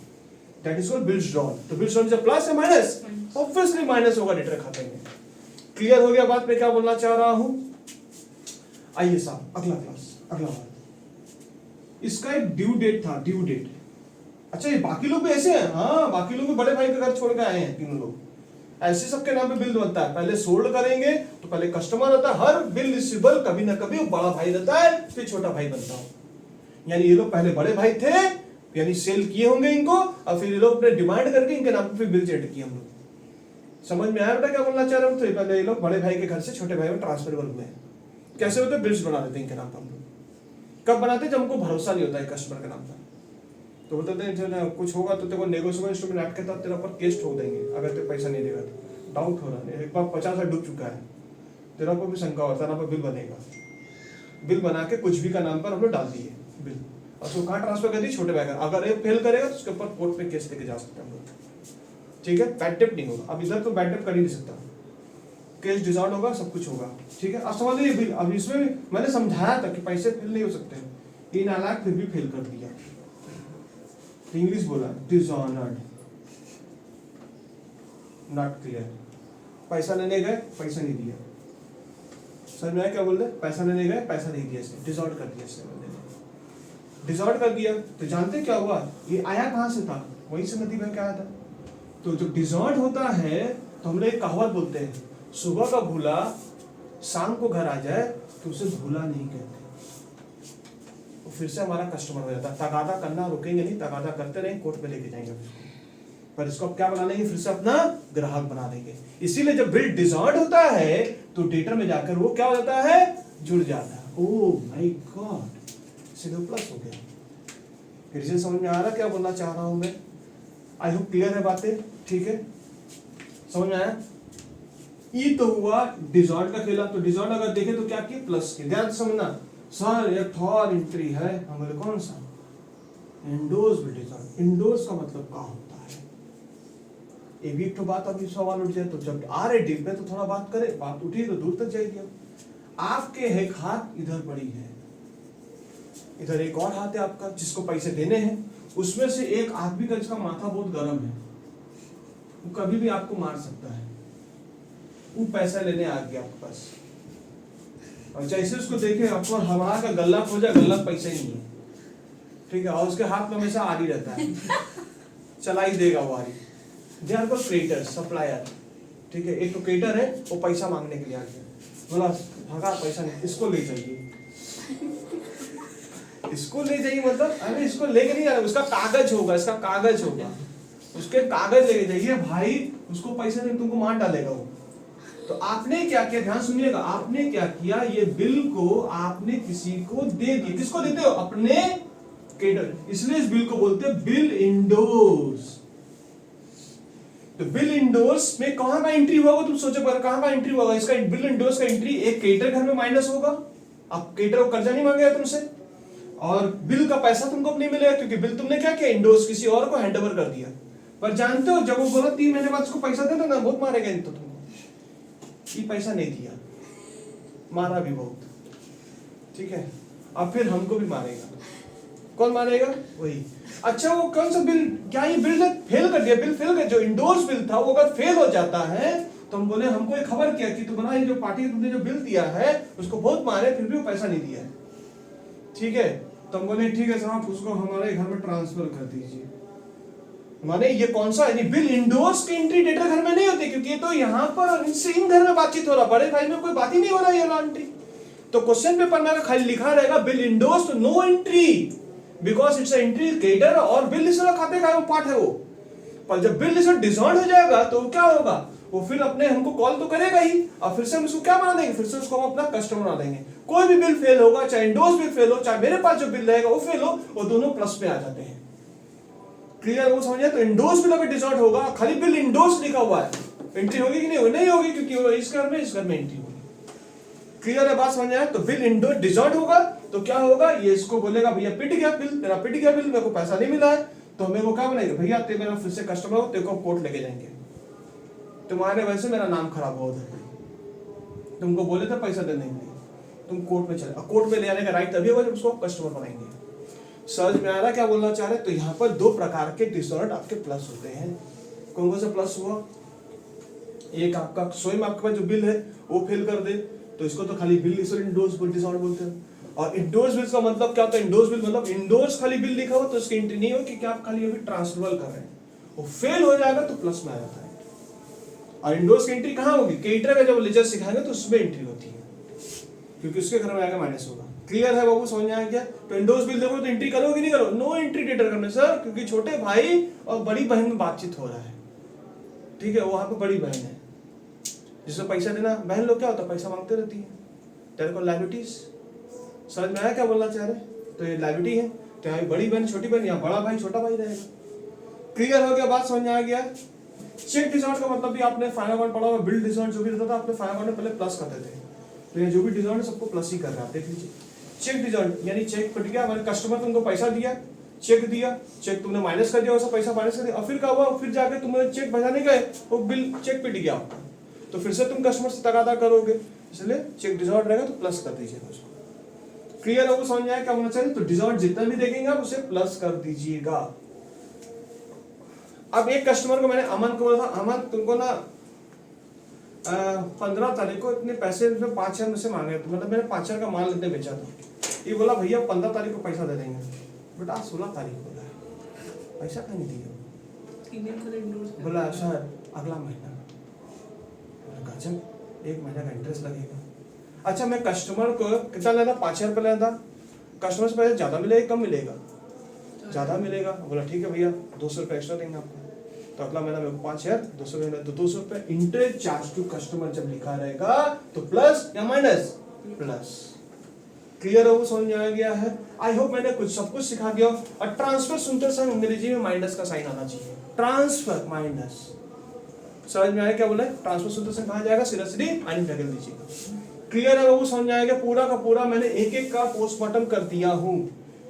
Speaker 1: that is called bills drawn. तो बिल्स ड्रॉन जब प्लस है माइनस, ऑब्वियसली माइनस होगा डेटर खाते में। क्लियर हो गया बात? मैं क्या बोलना चाह रहा हूं? आइए साहब अगला क्लास, अगला बात, इसका एक ड्यू डेट था, ड्यू डेट। अच्छा ये बाकी लोग भी ऐसे हैं? हाँ, बाकी लोग भी बड़े भाई के घर छोड़ के आए हैं तीनों लोग। ऐसे सबके नाम पे बिल बनता है। पहले सोल्ड करेंगे तो पहले कस्टमर रहता है, हर बिल रिसीवेबल कभी ना कभी बड़ा भाई रहता है, फिर छोटा भाई बनता हो। यानी ये लोग पहले बड़े भाई थे, यानी सेल किए होंगे इनको, और फिर ये लोग अपने डिमांड करके इनके नाम पे फिर बिल जेट किए हम लोग। समझ में आया बेटा क्या बोलना चाह रहा हूँ? तो पहले ये लोग बड़े भाई के घर से छोटे भाई में ट्रांसफर हुए हैं। कैसे होते? बिल्स बना देते इनके नाम पर हम लोग। कब बनाते? जब हमको भरोसा नहीं होता है कस्टमर के नाम पर, तो बोलते थे जो कुछ होगा तो तेरे को नेगोशिएबल इंस्ट्रूमेंट ऐड के साथ तेरा ऊपर केस ठोक देंगे अगर तेरे पैसा नहीं देगा तो। डाउट हो रहा है, एक बार 50 डूब चुका है, तेरा ऊपर भी शंका होता है ना, पर बिल बनेगा। बिल बना के कुछ भी का नाम पर हम लोग डाल दिए बिल, और उसको कहाँ ट्रांसफर कर दी? छोटे भाई का। अगर ये फेल करेगा तो उसके ऊपर कोर्ट में केस लेके जा सकते हैं हम लोग। ठीक है, बैड डेट नहीं होगा। अब इधर तो बैड डेट कर ही नहीं सकता, केस डिसॉल्व होगा, सब कुछ होगा। ठीक है, अब समझ लीजिए बिल। अब इसमें मैंने समझाया था कि पैसे फेल नहीं हो सकते, ये नालायक फिर भी फेल कर दिया। इंग्लिश बोला डिसऑनर्ड, नॉट क्लियर। पैसा लेने गए, पैसा नहीं दिया। समझ में आया क्या बोल रहे? पैसा लेने गए, पैसा नहीं दिया, इसने डिसऑर्ड कर दिया। इसने बंदे ने डिसऑर्ड कर दिया तो जानते क्या हुआ? ये आया कहां से था? वहीं से नदी बह के आया था। तो जब डिसऑर्ड होता है तो हम लोग एक कहावत बोलते हैं, सुबह का भूला शाम को घर आ जाए तो उसे भूला नहीं कहते। तो फिर से हमारा कस्टमर हो जाता है। तगादा करना रुकेंगे नहीं, तगादा करते रहेंगे, कोर्ट में लेके जाएंगे पर इसको अब क्या बना लेंगे? फिर से अपना ग्राहक बना देंगे। इसीलिए जब बिल डिसऑर्ड होता है तो डेटर में जाकर वो क्या हो जाता है? जुड़ जाता है। ओह माय गॉड, इसलिए प्लस हो गया। फिर से समझ में आ रहा क्या बोलना चाह रहा हूं मैं? आई होप क्लियर है बातें? ठीक है, समझ में आया? ये तो हुआ डिसऑर्ड का खेला। तो डिसऑर्ड अगर देखें तो क्या किया? प्लस के। ध्यान से समझना सर, एक और एंट्री है हमारे, कौन सा? Endorse will डिसऑर्ड। इंडोर्स का मतलब क्या होता है? ये भी एक तो बात अभी सवाल उठ जाए, तो जब आ रहे डीप में तो थोड़ा बात करें, बात उठी तो दूर तक जाएगी। अब आपके एक हाथ इधर पड़ी है, इधर एक और हाथ है आपका जिसको पैसे देने हैं। उसमें से एक आदमी का जिसका माथा बहुत गर्म है, वो कभी भी आपको मार सकता है। वो पैसा लेने आ गया आपके पास, और जैसे उसको देखे आपको हमारा का गल्ला खोजा, गल्ला पैसा ही नहीं है। ठीक है, और उसके हाथ में हमेशा आरी रहता है, चला ही देगा वो आरी। They are called creditor, supplier. ठीक है, एक तो क्रेडिटर है, वो पैसा मांगने के लिए आ गया, बोला भगा पैसा नहीं, इसको ले जाइए। इसको ले जाइए मतलब अरे इसको लेके नहीं जाना, उसका कागज होगा, इसका कागज होगा, उसके कागज लेके जाइए भाई, उसको पैसा नहीं तुमको मार डालेगा वो। तो आपने क्या किया? ध्यान सुनिएगा, आपने क्या किया? ये बिल को आपने किसी को दे दिया। किसको देते हो? अपने क्रेडिटर। इसलिए इस बिल को बोलते हैं बिल इंडोर्स। तो बिल इंडोर्स में कहां का एंट्री हुआ? तुम सोचो पर कहां का एंट्री हुआ? इसका बिल इंडोर्स का एंट्री एक क्रेडिटर घर में माइनस होगा। अब क्रेडिटर को कर्जा नहीं मांगेगा तुमसे, और बिल का पैसा तुमको नहीं मिलेगा, क्योंकि बिल तुमने क्या किया? इंडोर्स किसी और को हैंडओवर कर दिया। पर जानते हो जब वो बोला 3 महीने बाद उसको पैसा देना ना, बहुत मारेगा तो तुमको। ये पैसा नहीं दिया, मारा भी बहुत। ठीक है, अब फिर हमको भी मारेगा। कौन मारेगा? वही। अच्छा वो कौन सा बिल? क्या ये बिल फेल कर दिया? बिल फेल कर, जो इंडोर्स बिल था वो अगर फेल हो जाता है तो हम बोले हमको एक खबर किया कि तुम्हारा ये जो पार्टी तुमने जो बिल दिया है उसको बहुत मारे, फिर भी वो पैसा नहीं दिया है। ठीक है, तो हम बोले ठीक है साहब, उसको हमारे घर में ट्रांसफर कर दीजिए। माने ये कौन सा है? बिल इंडोर्स की एंट्री डेटर घर में नहीं होती, क्योंकि ये तो यहाँ पर इन घर में बातचीत हो रहा, बड़े भाई में कोई बात ही नहीं हो रहा है ये एंट्री। तो क्वेश्चन पेपर में खाली लिखा रहेगा बिल इंडोर्स, तो no entry, because it's entry creditor और बिल रिसीवर खाते का वो पार्ट है वो। पर जब बिल रिसीवर डिसऑर्ड हो जाएगा तो क्या होगा? वो फिर अपने हमको कॉल तो करेगा ही, और फिर से हम उसको क्या बना देंगे? फिर से उसको हम अपना कस्टमर बना देंगे। कोई भी बिल फेल होगा, चाहे इंडोर्स बिल फेल हो, चाहे मेरे पास जो बिल रहेगा वो फेल हो, वो दोनों प्लस में आ जाते हैं। क्लियर हो? समझिए, तो इंडोर्स बिल अगर डिसऑर्ड होगा, खाली बिल इंडोर्स लिखा हुआ है एंट्री होगी कि नहीं होगी? नहीं होगी, क्योंकि वो इस घर में एंट्री होगी। क्लियर है बात, समझ आया? तो बिल इंडोर डिसऑर्डर होगा तो क्या होगा, ये इसको बोलेगा भैया पिट गया बिल, तेरा पिट गया बिल, मेरे को पैसा नहीं मिला है, तो मेरे को क्या बनाएगा, भैया ते मेरा फिर से कस्टमर हो, तेरे को कोर्ट लेके जाएंगे, तुम्हारे वजह से मेरा नाम खराब हो गया, तुमको बोले थे पैसा देने के लिए, तुम कोर्ट में चले, कोर्ट में ले जाने का राइट तभी होगा जब उसको कस्टमर बनाएंगे। समझ में आ रहा क्या बोलना चाह रहे? तो यहाँ पर दो प्रकार के डिसऑर्डर आपके प्लस होते हैं। कौन कौन सा प्लस हुआ? एक आपका स्वयं आपके पास जो बिल है वो फेल कर दे, तो इसको तो खाली बिल इंडोर्स डिसऑर्डर बोलते हैं। और इंडोर्स बिल का मतलब क्या होता है? इंडोर्स बिल मतलब इंडोर्स खाली बिल लिखा हो तो उसकी एंट्री नहीं हो कि क्या आप खाली अभी ट्रांसफर कर रहे हैं, वो फेल हो जाएगा तो प्लस में आ जाता है। और इंडोर्स की एंट्री कहाँ होगी? केटर का जब लेजर सिखाएंगे तो उसमें एंट्री होती है, क्योंकि उसके घर में आएगा माइनस होगा। क्लियर है बाबू, समझ में आया क्या? तो इंडोर्स बिल देखो तो एंट्री करोगे नहीं करो? नो एंट्री डेटर करने सर, क्योंकि छोटे भाई और बड़ी बहन में बातचीत हो रहा है, ठीक है? वहां पे बड़ी बहन है जिसको पैसा देना, बहन लोग क्या होता है पैसा मांगते रहती है, तेरे को लाइबिलिटीज। समझ में आया क्या बोलना चाह रहे? तो ये लाइबिलिटी है, तो यहाँ बड़ी बहन छोटी बहन, यहाँ बड़ा भाई छोटा भाई रहेगा। क्लियर हो गया बात, समझ में आ गया? चेक डिसऑर्डर का मतलब भी आपने फाइनल अकाउंट पढ़ा हुआ, बिल डिसऑर्डर जो भी रहता था आपने फाइनल अकाउंट में पहले प्लस करते थे, तो ये जो भी डिसऑर्डर सबको प्लस ही कर रहा है। देख लीजिए चेक डिसऑर्डर यानी चेक कट गया, मैंने कस्टमर तुमको पैसा दिया, चेक दिया, चेक तुमने माइनस कर दिया, वैसा पैसा माइनस कर दिया, और फिर क्या हुआ, फिर जाके तुमने चेक बजाने गए वो बिल चेक पिट गया आपका, तो फिर से तुम कस्टमर से तगादा करोगे, इसलिए चेक डिसऑर्डर रहेगा तो प्लस कर दीजिएगा उसको। क्लियर है वो, समझ आया क्या होना चाहिए? तो डिसऑर्डर जितना भी देखेंगे आप उसे प्लस कर दीजिएगा। अब एक कस्टमर को मैंने अमन को बोला था, अमन तुमको ना 15 तारीख को इतने पैसे 5,000 में से मांगे, तो मतलब मैंने 5,000 का माल इतने बेचा था, ये बोला भैया 15 तारीख को पैसा दे देंगे, बट आज 16 तारीख हो रहा है, पैसा कहीं नहीं दिया, बोला सर अगला महीना, गजब 1 महीने का इंटरेस्ट लगेगा। अच्छा मैं कस्टमर को कितना लेना था? 5,000 रुपये लेना था, कस्टमर से पैसा ज्यादा मिलेगा कम मिलेगा? ज्यादा मिलेगा। बोला ठीक है भैया 200 रुपये एक्स्ट्रा देंगे आपको, तो अगला महीना मेरे को 5,000 200 रुपये, तो 200 रुपये इंटरेस्ट चार्ज टू कस्टमर जब लिखा रहेगा तो प्लस या माइनस? प्लस। क्लियर हो, समझ में आ गया है? आई होप मैंने कुछ सब कुछ सिखा दिया। और ट्रांसफर सुनते समय अंग्रेजी में माइनस का साइन आना चाहिए, ट्रांसफर माइनस। समझ में आया क्या बोला? ट्रांसफर सुनते समय कहा जाएगा सीधा सीधी माइनस ढकेल दीजिएगा। क्लियर है वो, समझ में आएगा? पूरा का पूरा मैंने एक एक का पोस्टमार्टम कर दिया हूँ,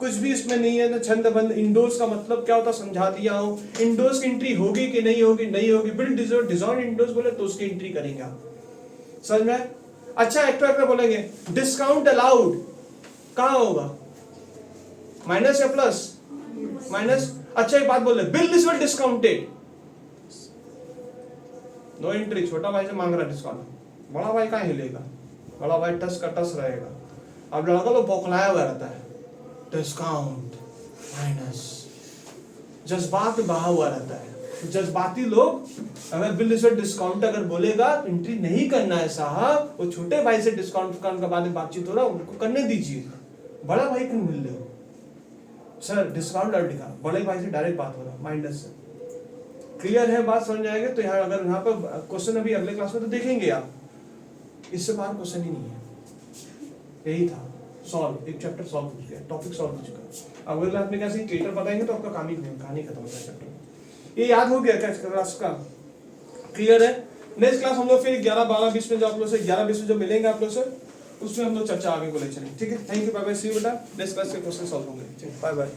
Speaker 1: कुछ भी इसमें नहीं है ना छंद बंद। इंडोर्स का मतलब क्या होता समझा दिया हूँ, इंडोर्स की एंट्री होगी कि नहीं होगी? नहीं होगी। बिल डिसऑर्डर इंडोर्स बोले तो उसकी एंट्री करेंगे आप, समझ में? अच्छा एक्टर बोलेंगे डिस्काउंट अलाउड, कहाँ होगा? माइनस या प्लस? माइनस। अच्छा एक बात बोले bill this will discounted, no entry. छोटा भाई से मांग रहा डिस्काउंट, बड़ा भाई कहाँ हिलेगा? बड़ा भाई टस का टस रहेगा। अब लड़का तो बौखलाया हुआ रहता है, डिस्काउंट माइनस, जज्बात में बहा हुआ रहता है। जज्बाती लोग अगर बिल डिस्काउंट अगर बोलेगा एंट्री नहीं करना है साहब, वो छोटे भाई से डिस्काउंट का बाद में बातचीत हो रहा है उनको करने दीजिए। बड़ा भाई क्यों मिल रहे हो सर? डिस्काउंट और लिखा, बड़े भाई से डायरेक्ट बात हो रहा माइनस से। क्लियर है बात, समझ आएगा? तो यहाँ अगर यहाँ पर क्वेश्चन अभी अगले क्लास में तो देखेंगे आप, इससे बाहर क्वेश्चन ही नहीं है। यही था सॉल्व, एक चैप्टर सॉल्व हो गया, टॉपिक सॉल्व हो चुका। अब अगले क्लास में कैसे केटर बताएंगे तो आपका कहानी खत्म हो जाएगा चैप्टर। ये याद हो गया क्या क्लास का? क्लियर है? नेक्स्ट क्लास हम लोग फिर 11-12-20 में जो आप लोग से 11-20 में जो मिलेंगे आप लोग से, उसमें हम लोग चर्चा आगे को ले चलेंगे। ठीक है, thank you, bye bye, see you बेटा। नेक्स्ट क्लास के क्वेश्चन सॉल्व होंगे। Bye bye.